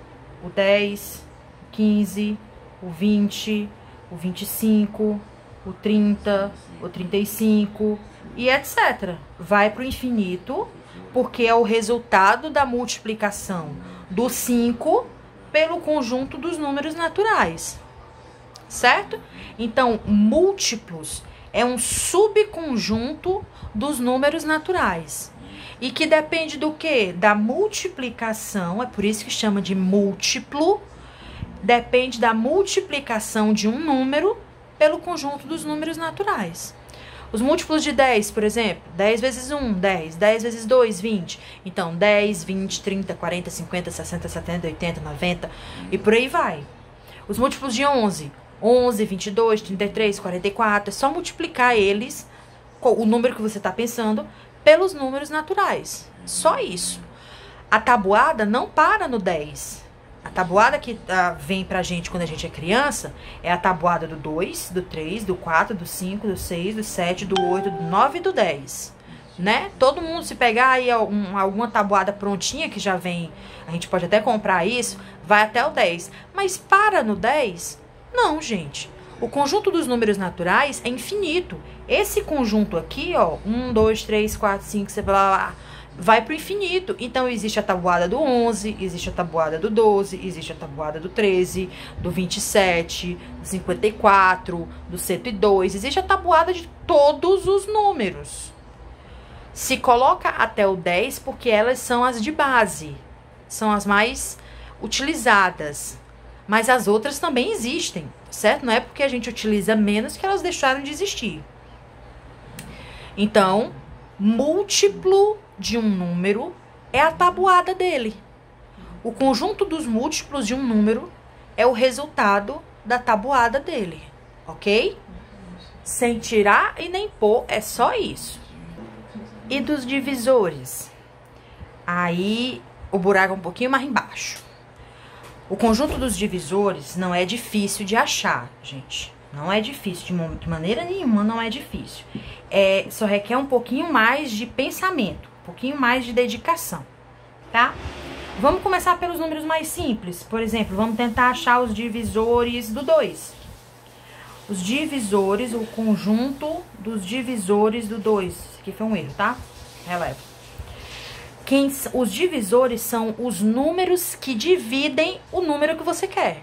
o 10, o 15, o 20, o 25, o 30, o 35 e etc. Vai para o infinito, porque é o resultado da multiplicação do 5 pelo conjunto dos números naturais. Certo? Então, múltiplos é um subconjunto dos números naturais. E que depende do quê? Da multiplicação, é por isso que chama de múltiplo. Depende da multiplicação de um número pelo conjunto dos números naturais. Os múltiplos de 10, por exemplo, 10 vezes 1, 10, 10 vezes 2, 20. Então, 10, 20, 30, 40, 50, 60, 70, 80, 90 e por aí vai. Os múltiplos de 11, 11, 22, 33, 44, é só multiplicar eles, o número que você está pensando, pelos números naturais. Só isso. A tabuada não para no 10. A tabuada que vem pra gente quando a gente é criança é a tabuada do 2, do 3, do 4, do 5, do 6, do 7, do 8, do 9 e do 10. Né? Todo mundo, se pegar aí alguma tabuada prontinha que já vem, a gente pode até comprar isso, vai até o 10. Mas para no 10? Não, gente. O conjunto dos números naturais é infinito. Esse conjunto aqui, ó, 1, 2, 3, 4, 5, blá, blá, blá, vai pro infinito. Então, existe a tabuada do 11, existe a tabuada do 12, existe a tabuada do 13, do 27, do 54, do 102. Existe a tabuada de todos os números. Se coloca até o 10 porque elas são as de base. São as mais utilizadas. Mas as outras também existem, certo? Não é porque a gente utiliza menos que elas deixaram de existir. Então, múltiplo de um número é a tabuada dele. O conjunto dos múltiplos de um número é o resultado da tabuada dele, ok? Sem tirar e nem pôr, é só isso. E dos divisores? Aí, o buraco é um pouquinho mais embaixo. O conjunto dos divisores não é difícil de achar, gente. Não é difícil, de maneira nenhuma não é difícil. Só requer um pouquinho mais de pensamento, um pouquinho mais de dedicação, tá? Vamos começar pelos números mais simples. Por exemplo, vamos tentar achar os divisores do 2. Os divisores, o conjunto dos divisores do 2. Isso aqui foi um erro, tá? Releva. Os divisores são os números que dividem o número que você quer.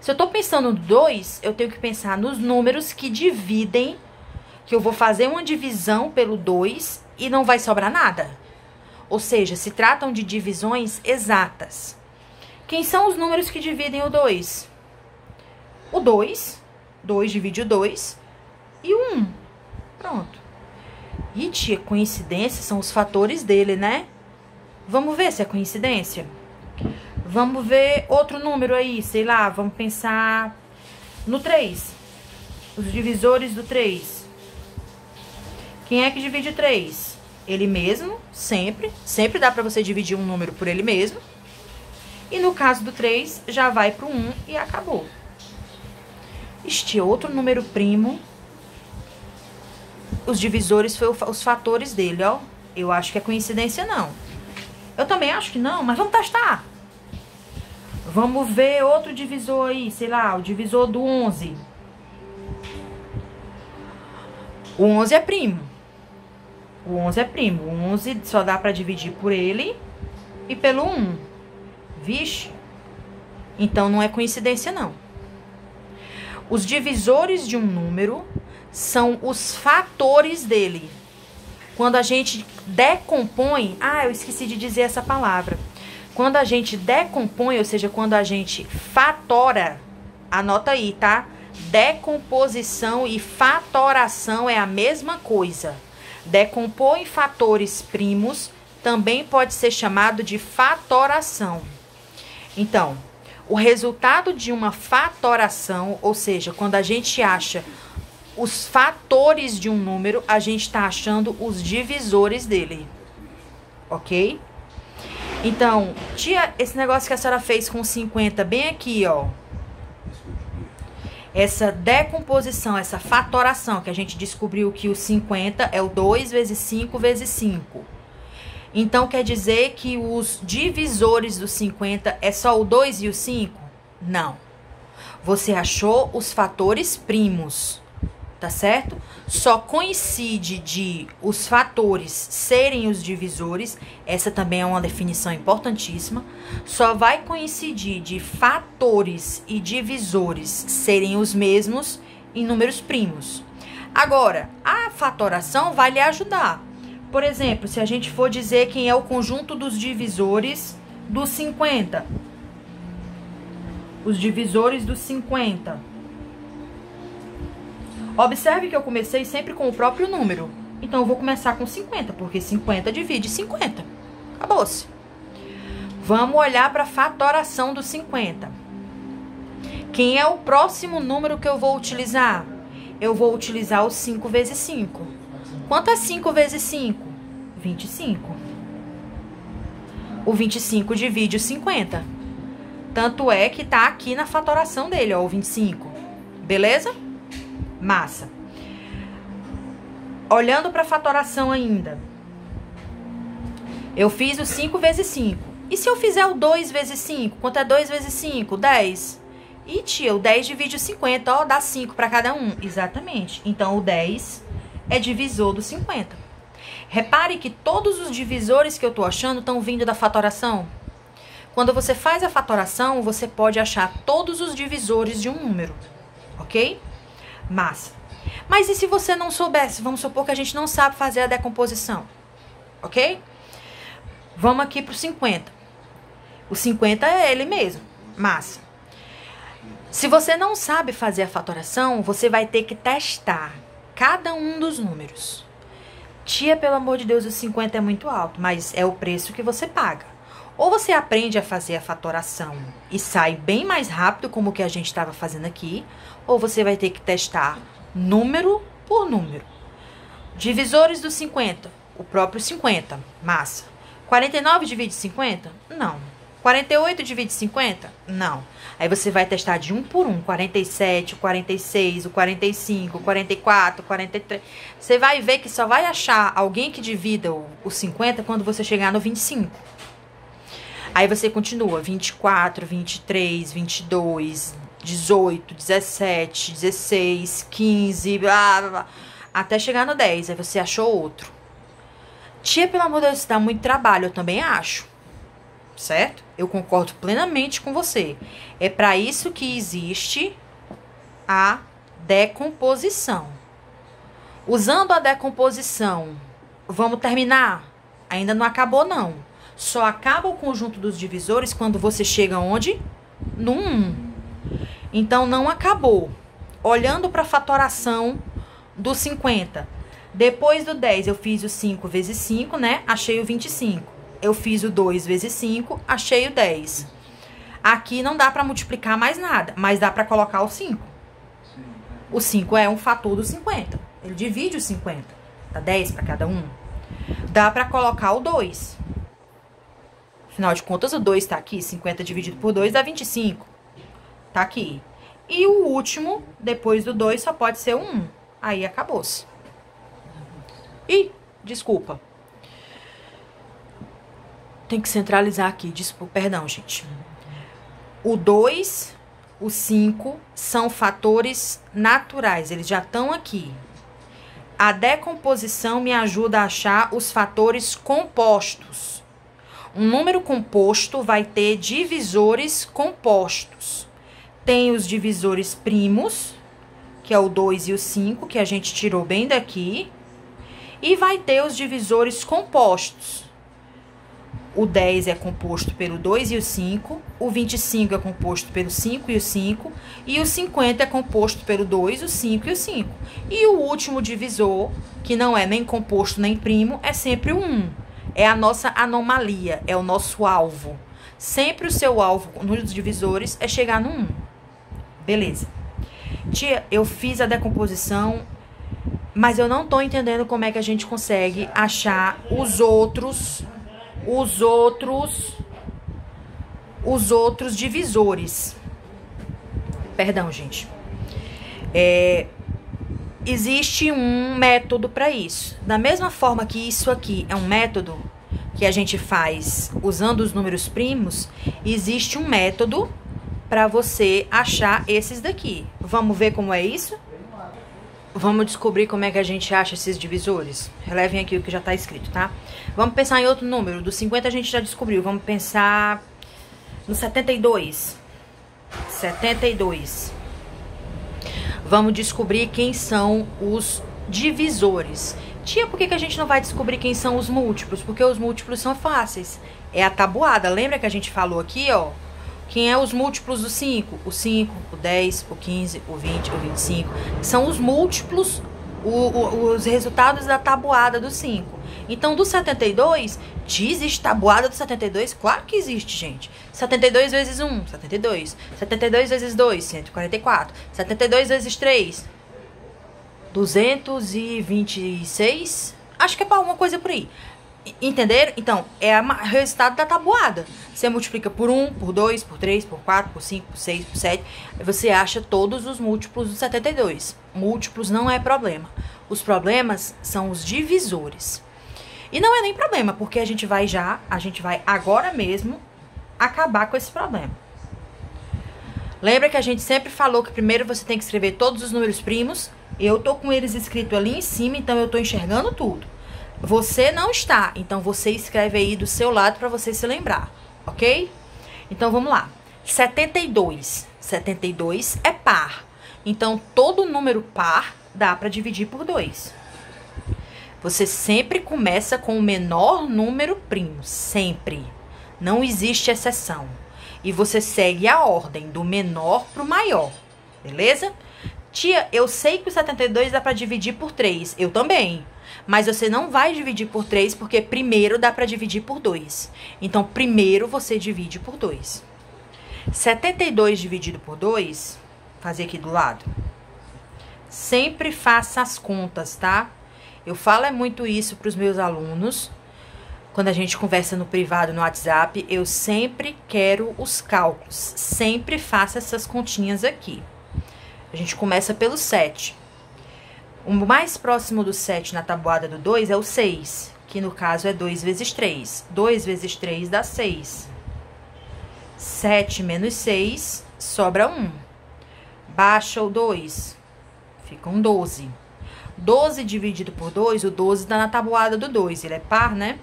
Se eu tô pensando no 2, eu tenho que pensar nos números que dividem, que eu vou fazer uma divisão pelo 2 e não vai sobrar nada. Ou seja, se tratam de divisões exatas. Quem são os números que dividem o 2? O 2 divide o 2 e o 1. Pronto. E tia, coincidência são os fatores dele, né? Vamos ver se é coincidência? Vamos ver outro número aí, sei lá, vamos pensar no 3. Os divisores do 3. Quem é que divide o 3? Ele mesmo, sempre. Sempre dá pra você dividir um número por ele mesmo. E no caso do 3, já vai pro 1 e acabou. Este outro número primo. Os divisores foram os fatores dele, ó. Eu acho que é coincidência, não. Eu também acho que não, mas vamos testar. Vamos ver outro divisor aí, sei lá, o divisor do 11. O 11 é primo. O 11 é primo. O 11 só dá pra dividir por ele e pelo 1. Vixe. Então não é coincidência, não. Os divisores de um número são os fatores dele. Quando a gente decompõe... eu esqueci de dizer essa palavra. Quando a gente decompõe, ou seja, quando a gente fatora, anota aí, tá? Decomposição e fatoração é a mesma coisa. Decompor em fatores primos também pode ser chamado de fatoração. Então, o resultado de uma fatoração, ou seja, quando a gente acha os fatores de um número, a gente está achando os divisores dele. Ok? Então, tia, esse negócio que a senhora fez com 50, bem aqui, ó. Essa decomposição, essa fatoração, que a gente descobriu que o 50 é o 2 vezes 5 vezes 5. Então, quer dizer que os divisores do 50 é só o 2 e o 5? Não. Você achou os fatores primos, tá certo? Só coincide de os fatores serem os divisores, essa também é uma definição importantíssima. Só vai coincidir de fatores e divisores serem os mesmos em números primos. Agora, a fatoração vai lhe ajudar. Por exemplo, se a gente for dizer quem é o conjunto dos divisores dos 50. Os divisores dos 50. Observe que eu comecei sempre com o próprio número. Então, eu vou começar com 50, porque 50 divide 50. Acabou-se. Vamos olhar para a fatoração do 50. Quem é o próximo número que eu vou utilizar? Eu vou utilizar o 5 vezes 5. Quanto é 5 vezes 5? 25. O 25 divide o 50. Tanto é que tá aqui na fatoração dele, ó, o 25. Beleza? Massa. Olhando para a fatoração ainda. Eu fiz o 5 vezes 5. E se eu fizer o 2 vezes 5? Quanto é 2 vezes 5? 10. E tia, o 10 divide o 50, ó, dá 5 para cada um. Exatamente. Então, o 10 é divisor do 50. Repare que todos os divisores que eu tô achando estão vindo da fatoração. Quando você faz a fatoração, você pode achar todos os divisores de um número. Ok? Massa. Mas e se você não soubesse? Vamos supor que a gente não sabe fazer a decomposição. Ok? Vamos aqui pro 50. O 50 é ele mesmo. Massa. Se você não sabe fazer a fatoração, você vai ter que testar cada um dos números. Tia, pelo amor de Deus, os 50 é muito alto, mas é o preço que você paga. Ou você aprende a fazer a fatoração e sai bem mais rápido, como o que a gente estava fazendo aqui, ou você vai ter que testar número por número. Divisores do 50, o próprio 50, massa. 49 divide 50? Não. 48 divide 50? Não. Aí você vai testar de um por um, 47, o 46, o 45, o 44, o 43. Você vai ver que só vai achar alguém que divida o 50 quando você chegar no 25. Aí você continua, 24, 23, 22, 18, 17, 16, 15, blá, blá, blá, até chegar no 10. Aí você achou outro. Tia, pelo amor de Deus, isso dá muito trabalho, eu também acho. Certo? Eu concordo plenamente com você. É para isso que existe a decomposição. Usando a decomposição, vamos terminar? Ainda não acabou, não. Só acaba o conjunto dos divisores quando você chega onde? No 1. Então, não acabou. Olhando para a fatoração do 50. Depois do 10, eu fiz o 5 vezes 5, né? Achei o 25. Eu fiz o 2 vezes 5, achei o 10. Aqui não dá para multiplicar mais nada, mas dá para colocar o 5. O 5 é um fator do 50. Ele divide o 50. Dá 10 para cada um. Dá para colocar o 2. Afinal de contas, o 2 tá aqui. 50 dividido por 2 dá 25. Tá aqui. E o último, depois do 2, só pode ser o 1. Aí acabou-se. Ih, desculpa. Tem que centralizar aqui. Desculpa, perdão, gente. O 2, o 5 são fatores naturais. Eles já estão aqui. A decomposição me ajuda a achar os fatores compostos. Um número composto vai ter divisores compostos. Tem os divisores primos, que é o 2 e o 5, que a gente tirou bem daqui. E vai ter os divisores compostos. O 10 é composto pelo 2 e o 5. O 25 é composto pelo 5 e o 5. E o 50 é composto pelo 2, o 5 e o 5. E o último divisor, que não é nem composto nem primo, é sempre o 1. É a nossa anomalia, é o nosso alvo. Sempre o seu alvo nos divisores é chegar no 1. Beleza. Tia, eu fiz a decomposição, mas eu não tô entendendo como é que a gente consegue achar os outros divisores. Perdão, gente. Existe um método para isso. Da mesma forma que isso aqui é um método que a gente faz usando os números primos, existe um método para você achar esses daqui. Vamos ver como é isso? Vamos descobrir como é que a gente acha esses divisores. Relevem aqui o que já está escrito, tá? Vamos pensar em outro número. Do 50 a gente já descobriu. Vamos pensar no 72. 72. Vamos descobrir quem são os divisores. Tia, por que a gente não vai descobrir quem são os múltiplos? Porque os múltiplos são fáceis. É a tabuada. Lembra que a gente falou aqui, ó? Quem é os múltiplos do 5? O 5, o 10, o 15, o 20, o 25. São os múltiplos, os resultados da tabuada do 5. Então, do 72, existe tabuada do 72? Claro que existe, gente. 72 vezes 1, 72. 72 vezes 2, 144. 72 vezes 3, 226. Acho que é para alguma coisa por aí. Entenderam? Então, é o resultado da tabuada. Você multiplica por 1, por 2, por 3, por 4, por 5, por 6, por 7. Você acha todos os múltiplos do 72. Múltiplos não é problema. Os problemas são os divisores. E não é nem problema, porque a gente vai agora mesmo acabar com esse problema. Lembra que a gente sempre falou que primeiro você tem que escrever todos os números primos. Eu tô com eles escritos ali em cima, então eu tô enxergando tudo. Você não está, então você escreve aí do seu lado para você se lembrar, ok? Então vamos lá. 72. 72 é par. Então todo número par dá para dividir por 2. Você sempre começa com o menor número primo, sempre. Não existe exceção. E você segue a ordem do menor para o maior, beleza? Tia, eu sei que o 72 dá para dividir por 3. Eu também. Mas você não vai dividir por 3, porque primeiro dá para dividir por 2. Então, primeiro você divide por 2. 72 dividido por 2, fazer aqui do lado. Sempre faça as contas, tá? Eu falo muito isso para os meus alunos. Quando a gente conversa no privado, no WhatsApp, eu sempre quero os cálculos. Sempre faça essas continhas aqui. A gente começa pelo 7. O mais próximo do 7 na tabuada do 2 é o 6, que no caso é 2 vezes 3. 2 vezes 3 dá 6. 7 menos 6, sobra 1. Baixa o 2, fica um 12. 12 dividido por 2, o 12 dá na tabuada do 2, ele é par, né?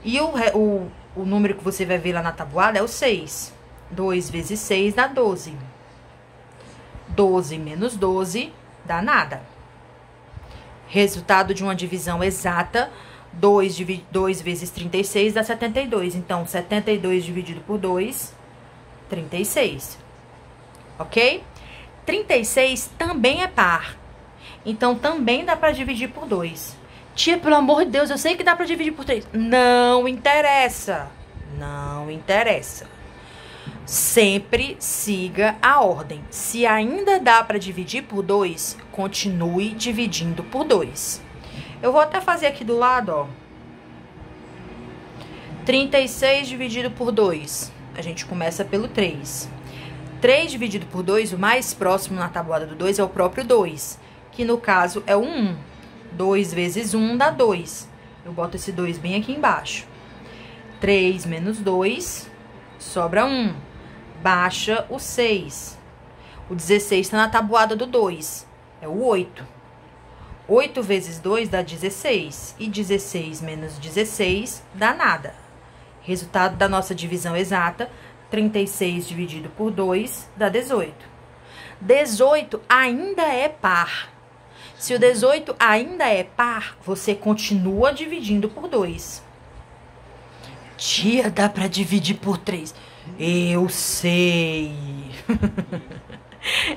E o número que você vai ver lá na tabuada é o 6. 2 vezes 6 dá 12. 12 menos 12 dá nada. Resultado de uma divisão exata, 2 vezes 36 dá 72. Então, 72 dividido por 2, 36. Ok? 36 também é par. Então, também dá para dividir por 2. Tia, pelo amor de Deus, eu sei que dá para dividir por 3. Não interessa. Não interessa. Sempre siga a ordem. Se ainda dá para dividir por 2, continue dividindo por 2. Eu vou até fazer aqui do lado, ó. 36 dividido por 2. A gente começa pelo 3. 3 dividido por 2, o mais próximo na tabuada do 2 é o próprio 2, que no caso é o 1. 2 vezes 1 dá 2. Eu boto esse 2 bem aqui embaixo. 3 menos 2, sobra 1. Baixa o 6. O 16 está na tabuada do 2. É o 8. 8 vezes 2 dá 16. E 16 menos 16 dá nada. Resultado da nossa divisão exata, 36 dividido por 2 dá 18. 18 ainda é par. Se o 18 ainda é par, você continua dividindo por 2. Tia, dá para dividir por 3. Eu sei.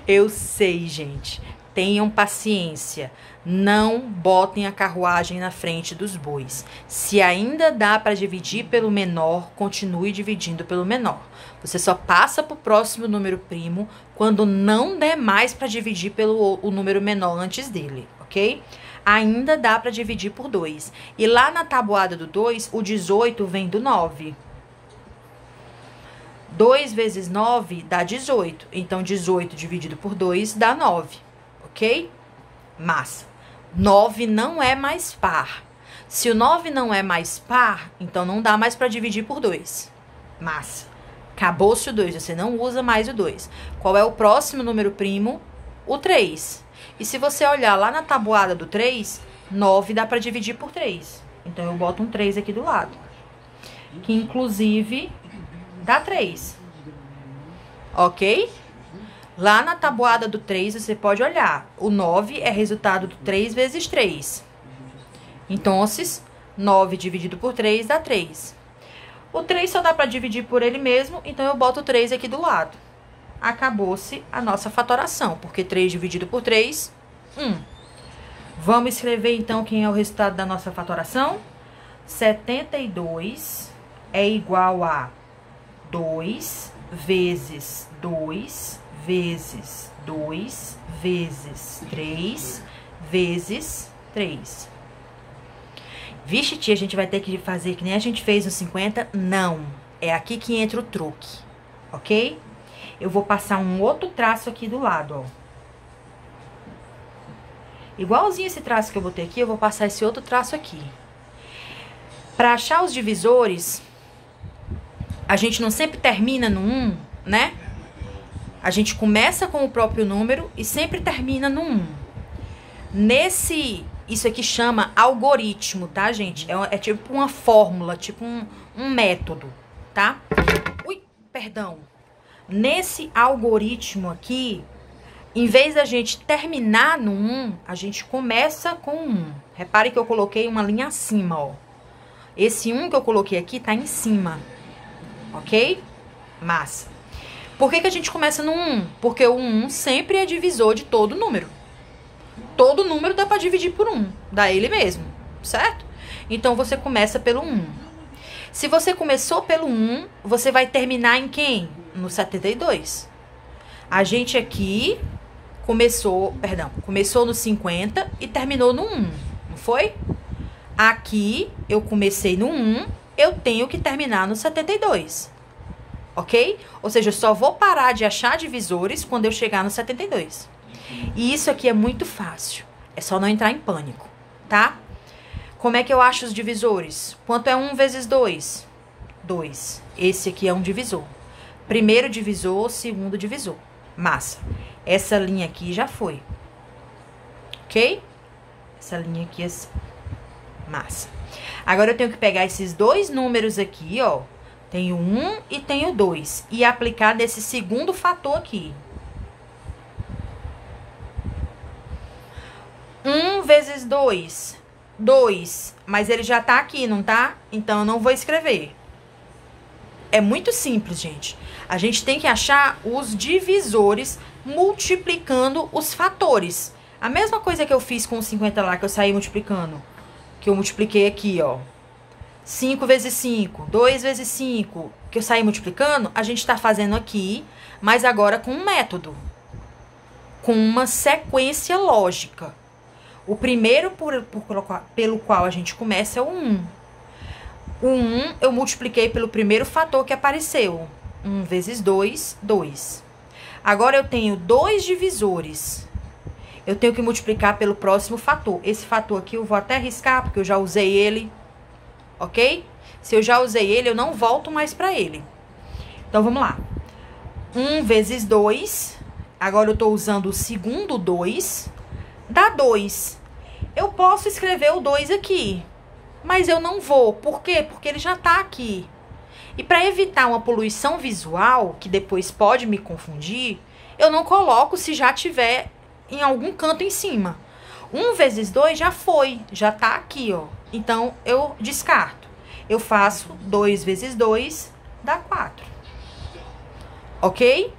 Eu sei, gente. Tenham paciência. Não botem a carruagem na frente dos bois. Se ainda dá para dividir pelo menor, continue dividindo pelo menor. Você só passa para o próximo número primo quando não der mais para dividir pelo o número menor antes dele, ok? Ainda dá para dividir por 2. E lá na tabuada do 2, o 18 vem do 9. 2 vezes 9 dá 18. Então, 18 dividido por 2 dá 9. Ok? Massa. 9 não é mais par. Se o 9 não é mais par, então não dá mais para dividir por 2. Massa. Acabou-se o 2, você não usa mais o 2. Qual é o próximo número primo? O 3. E se você olhar lá na tabuada do 3, 9 dá para dividir por 3. Então, eu boto um 3 aqui do lado. Que, inclusive, dá 3. Ok? Lá na tabuada do 3, você pode olhar. O 9 é resultado do 3 vezes 3. Então, 9 dividido por 3 dá 3. O 3 só dá para dividir por ele mesmo, então eu boto o 3 aqui do lado. Acabou-se a nossa fatoração, porque 3 dividido por 3, 1. Vamos escrever, então, quem é o resultado da nossa fatoração? 72 é igual a 2 vezes 2 vezes 2 vezes 3 vezes 3. Vixe, tia, a gente vai ter que fazer que nem a gente fez no 50? Não. É aqui que entra o truque, ok? Eu vou passar um outro traço aqui do lado, ó. Igualzinho esse traço que eu botei aqui, eu vou passar esse outro traço aqui. Para achar os divisores, a gente não sempre termina no 1, né? A gente começa com o próprio número e sempre termina no 1. Isso aqui chama algoritmo, tá, gente? É tipo uma fórmula, tipo um método, tá? Ui, perdão. Nesse algoritmo aqui, em vez da gente terminar no 1, a gente começa com 1. Repare que eu coloquei uma linha acima, ó. Esse 1 que eu coloquei aqui tá em cima, ok? Massa. Por que a gente começa no 1? Porque o 1 sempre é divisor de todo número. Todo número dá pra dividir por 1, dá ele mesmo. certo? Então, você começa pelo 1. Se você começou pelo 1, você vai terminar em quem? No 72. A gente aqui começou no 50 e terminou no 1, não foi? Aqui, eu comecei no 1, eu tenho que terminar no 72, ok? Ou seja, eu só vou parar de achar divisores quando eu chegar no 72. E isso aqui é muito fácil, é só não entrar em pânico, tá? Como é que eu acho os divisores? Quanto é 1 vezes 2? 2. Esse aqui é um divisor. Primeiro divisor, segundo divisor. Massa. Essa linha aqui já foi. Ok? Essa linha aqui assim. Massa. Agora eu tenho que pegar esses dois números aqui, ó. Tenho 1 e tenho 2. E aplicar nesse segundo fator aqui. 1 vezes 2. 2. Mas ele já tá aqui, não tá? Então eu não vou escrever. É muito simples, gente. A gente tem que achar os divisores multiplicando os fatores. A mesma coisa que eu fiz com o 50 lá, que eu saí multiplicando. Que eu multipliquei aqui, ó. 5 vezes 5, 2 vezes 5, que eu saí multiplicando, a gente tá fazendo aqui, mas agora com um método. Com uma sequência lógica. O primeiro pelo qual a gente começa é o 1. O 1 eu multipliquei pelo primeiro fator que apareceu. 1 vezes 2, 2. Agora eu tenho dois divisores. Eu tenho que multiplicar pelo próximo fator. Esse fator aqui eu vou até riscar, porque eu já usei ele. Ok? Se eu já usei ele, eu não volto mais pra ele. Então, vamos lá. 1 vezes 2. Agora eu tô usando o segundo 2. Dá 2. Eu posso escrever o 2 aqui. Mas eu não vou. Por quê? Porque ele já tá aqui. E para evitar uma poluição visual, que depois pode me confundir, eu não coloco se já tiver em algum canto em cima. 1 vezes 2 já foi, já tá aqui, ó. Então, eu descarto. Eu faço 2 vezes 2, dá 4. Ok?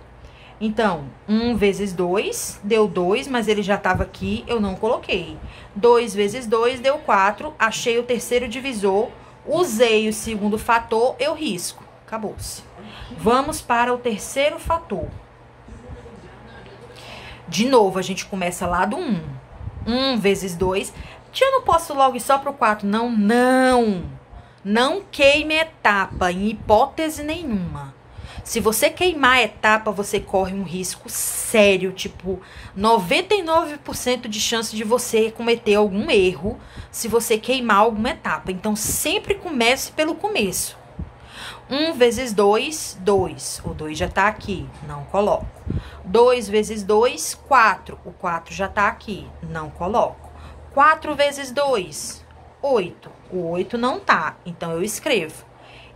Então, 1 vezes 2 deu 2, mas ele já estava aqui, eu não coloquei. 2 vezes 2 deu 4, achei o terceiro divisor, usei o segundo fator, eu risco. Acabou-se. Vamos para o terceiro fator. De novo, a gente começa lá do 1. 1 vezes 2. Tia, eu não posso logo ir só para o 4? Não, não. Não queime etapa, em hipótese nenhuma. Se você queimar a etapa, você corre um risco sério, tipo 99% de chance de você cometer algum erro se você queimar alguma etapa. Então, sempre comece pelo começo. 1 vezes 2, 2. O 2 já tá aqui, não coloco. 2 vezes 2, 4. O 4 já tá aqui, não coloco. 4 vezes 2, 8. O 8 não tá, então eu escrevo.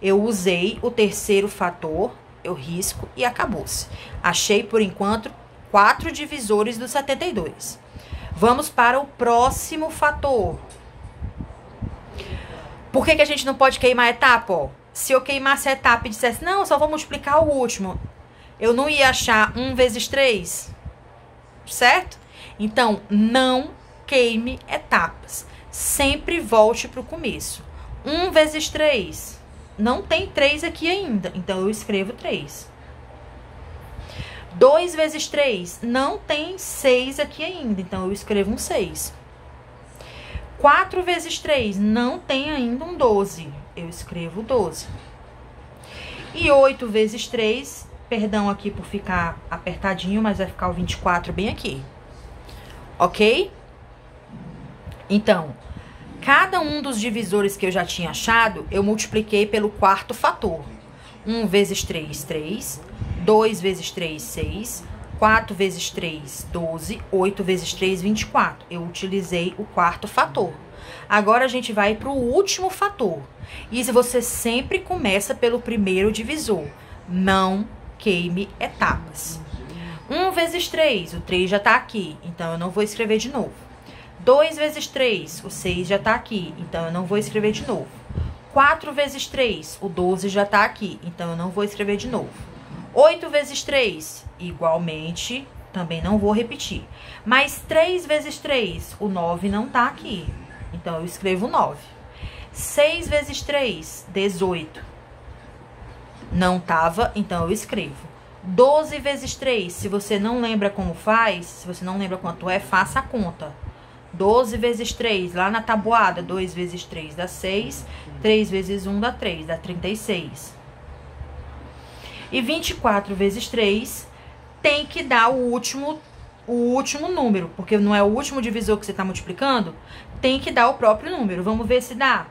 Eu usei o terceiro fator, eu risco e acabou-se. Achei, por enquanto, 4 divisores do 72. Vamos para o próximo fator. Por que a gente não pode queimar a etapa, ó? Se eu queimasse a etapa e dissesse, não, eu só vou multiplicar o último, eu não ia achar 1 vezes 3, certo? Então, não queime etapas. Sempre volte para o começo. 1 vezes 3. Não tem 3 aqui ainda, então eu escrevo 3. 2 vezes 3. Não tem 6 aqui ainda, então eu escrevo um 6. 4 vezes 3. Não tem ainda um 12. Eu escrevo 12. E 8 vezes 3. Perdão aqui por ficar apertadinho, mas vai ficar o 24 bem aqui. Ok? Então, cada um dos divisores que eu já tinha achado, eu multipliquei pelo quarto fator. 1 vezes 3, 3. 2 vezes 3, 6. 4 vezes 3, 12. 8 vezes 3, 24. Eu utilizei o quarto fator. Agora, a gente vai para o último fator. E você sempre começa pelo primeiro divisor. Não queime etapas. 1 vezes 3, o 3 já tá aqui, então eu não vou escrever de novo. 2 vezes 3, o 6 já tá aqui, então eu não vou escrever de novo. 4 vezes 3, o 12 já tá aqui, então eu não vou escrever de novo. 8 vezes 3, igualmente, também não vou repetir. Mas 3 vezes 3, o 9 não tá aqui. Então, eu escrevo 9. 6 vezes 3, 18. Não tava, então eu escrevo. 12 vezes 3, se você não lembra como faz, se você não lembra quanto é, faça a conta. 12 vezes 3, lá na tabuada, 2 vezes 3 dá 6, 3 vezes 1 dá 3, dá 36. E 24 vezes 3 tem que dar o último número, porque não é o último divisor que você está multiplicando, tem que dar o próprio número. Vamos ver se dá.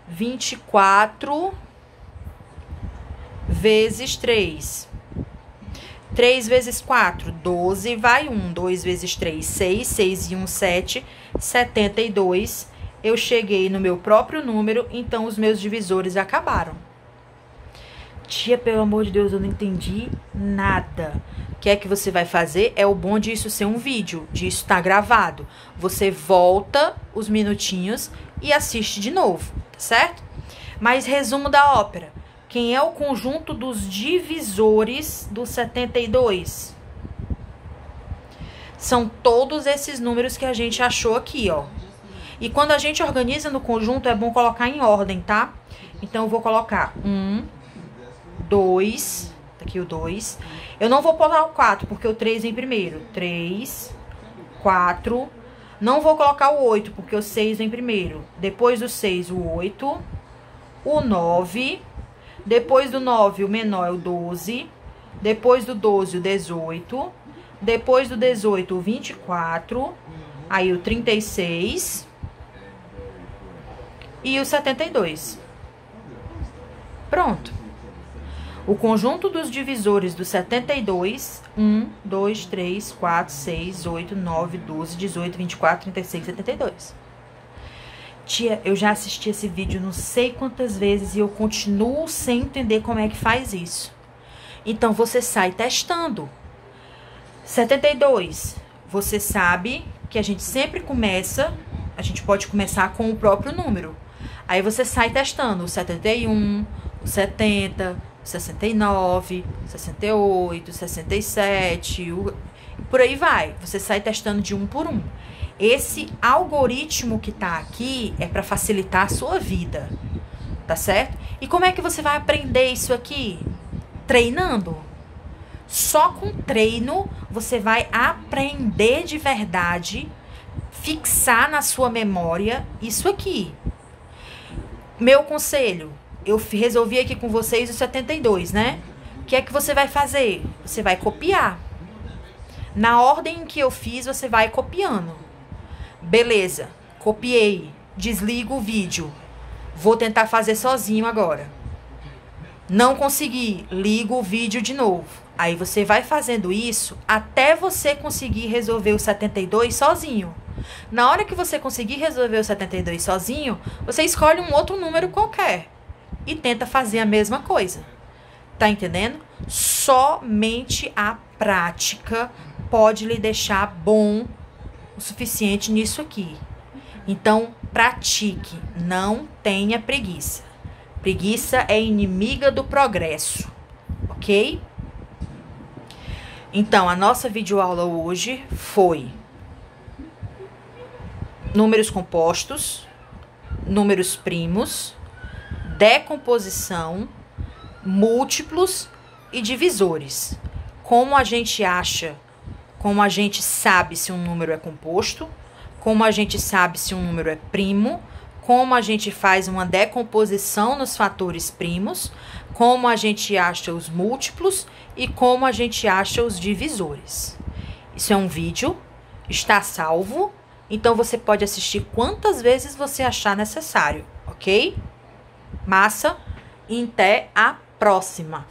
24 vezes 3. 3 vezes 4, 12, vai 1. 2 vezes 3, 6. 6 e 1, 7. 72. Eu cheguei no meu próprio número, então os meus divisores acabaram. Tia, pelo amor de Deus, eu não entendi nada. O que é que você vai fazer? É o bom disso ser um vídeo, disso estar gravado. Você volta os minutinhos e assiste de novo, tá certo? Mas resumo da ópera. Quem é o conjunto dos divisores do 72? São todos esses números que a gente achou aqui, ó. E quando a gente organiza no conjunto, é bom colocar em ordem, tá? Então, eu vou colocar 1, 2, tá aqui o 2. Eu não vou pular o 4, porque o 3 vem primeiro. 3, 4. Não vou colocar o 8, porque o 6 vem primeiro. Depois do 6, o 8. O 9. Depois do 9, o menor é o 12. Depois do 12, o 18. Depois do 18, o 24. Aí o 36. E o 72. Pronto. O conjunto dos divisores do 72, 1, 2, 3, 4, 6, 8, 9, 12, 18, 24, 36, 72. Tia, eu já assisti esse vídeo não sei quantas vezes e eu continuo sem entender como é que faz isso. Então, você sai testando. 72, você sabe que a gente sempre começa, a gente pode começar com o próprio número. Aí você sai testando o 71, o 70, o 69, o 68, o 67, por aí vai. Você sai testando de um por um. Esse algoritmo que tá aqui é para facilitar a sua vida, tá certo? E como é que você vai aprender isso aqui? Treinando. Só com treino você vai aprender de verdade, fixar na sua memória isso aqui. Meu conselho, eu resolvi aqui com vocês o 72, né? O que é que você vai fazer? Você vai copiar. Na ordem que eu fiz, você vai copiando. Beleza, copiei, desligo o vídeo. Vou tentar fazer sozinho agora. Não consegui, ligo o vídeo de novo. Aí você vai fazendo isso até você conseguir resolver o 72 sozinho. Na hora que você conseguir resolver o 72 sozinho, você escolhe um outro número qualquer e tenta fazer a mesma coisa. Tá entendendo? Somente a prática pode lhe deixar bom o suficiente nisso aqui. Então, pratique, não tenha preguiça. Preguiça é inimiga do progresso, ok? Então, a nossa videoaula hoje foi números compostos, números primos, decomposição, múltiplos e divisores. Como a gente acha, como a gente sabe se um número é composto, como a gente sabe se um número é primo, como a gente faz uma decomposição nos fatores primos, como a gente acha os múltiplos e como a gente acha os divisores. Isso é um vídeo, está salvo, então você pode assistir quantas vezes você achar necessário, ok? Massa, e até a próxima!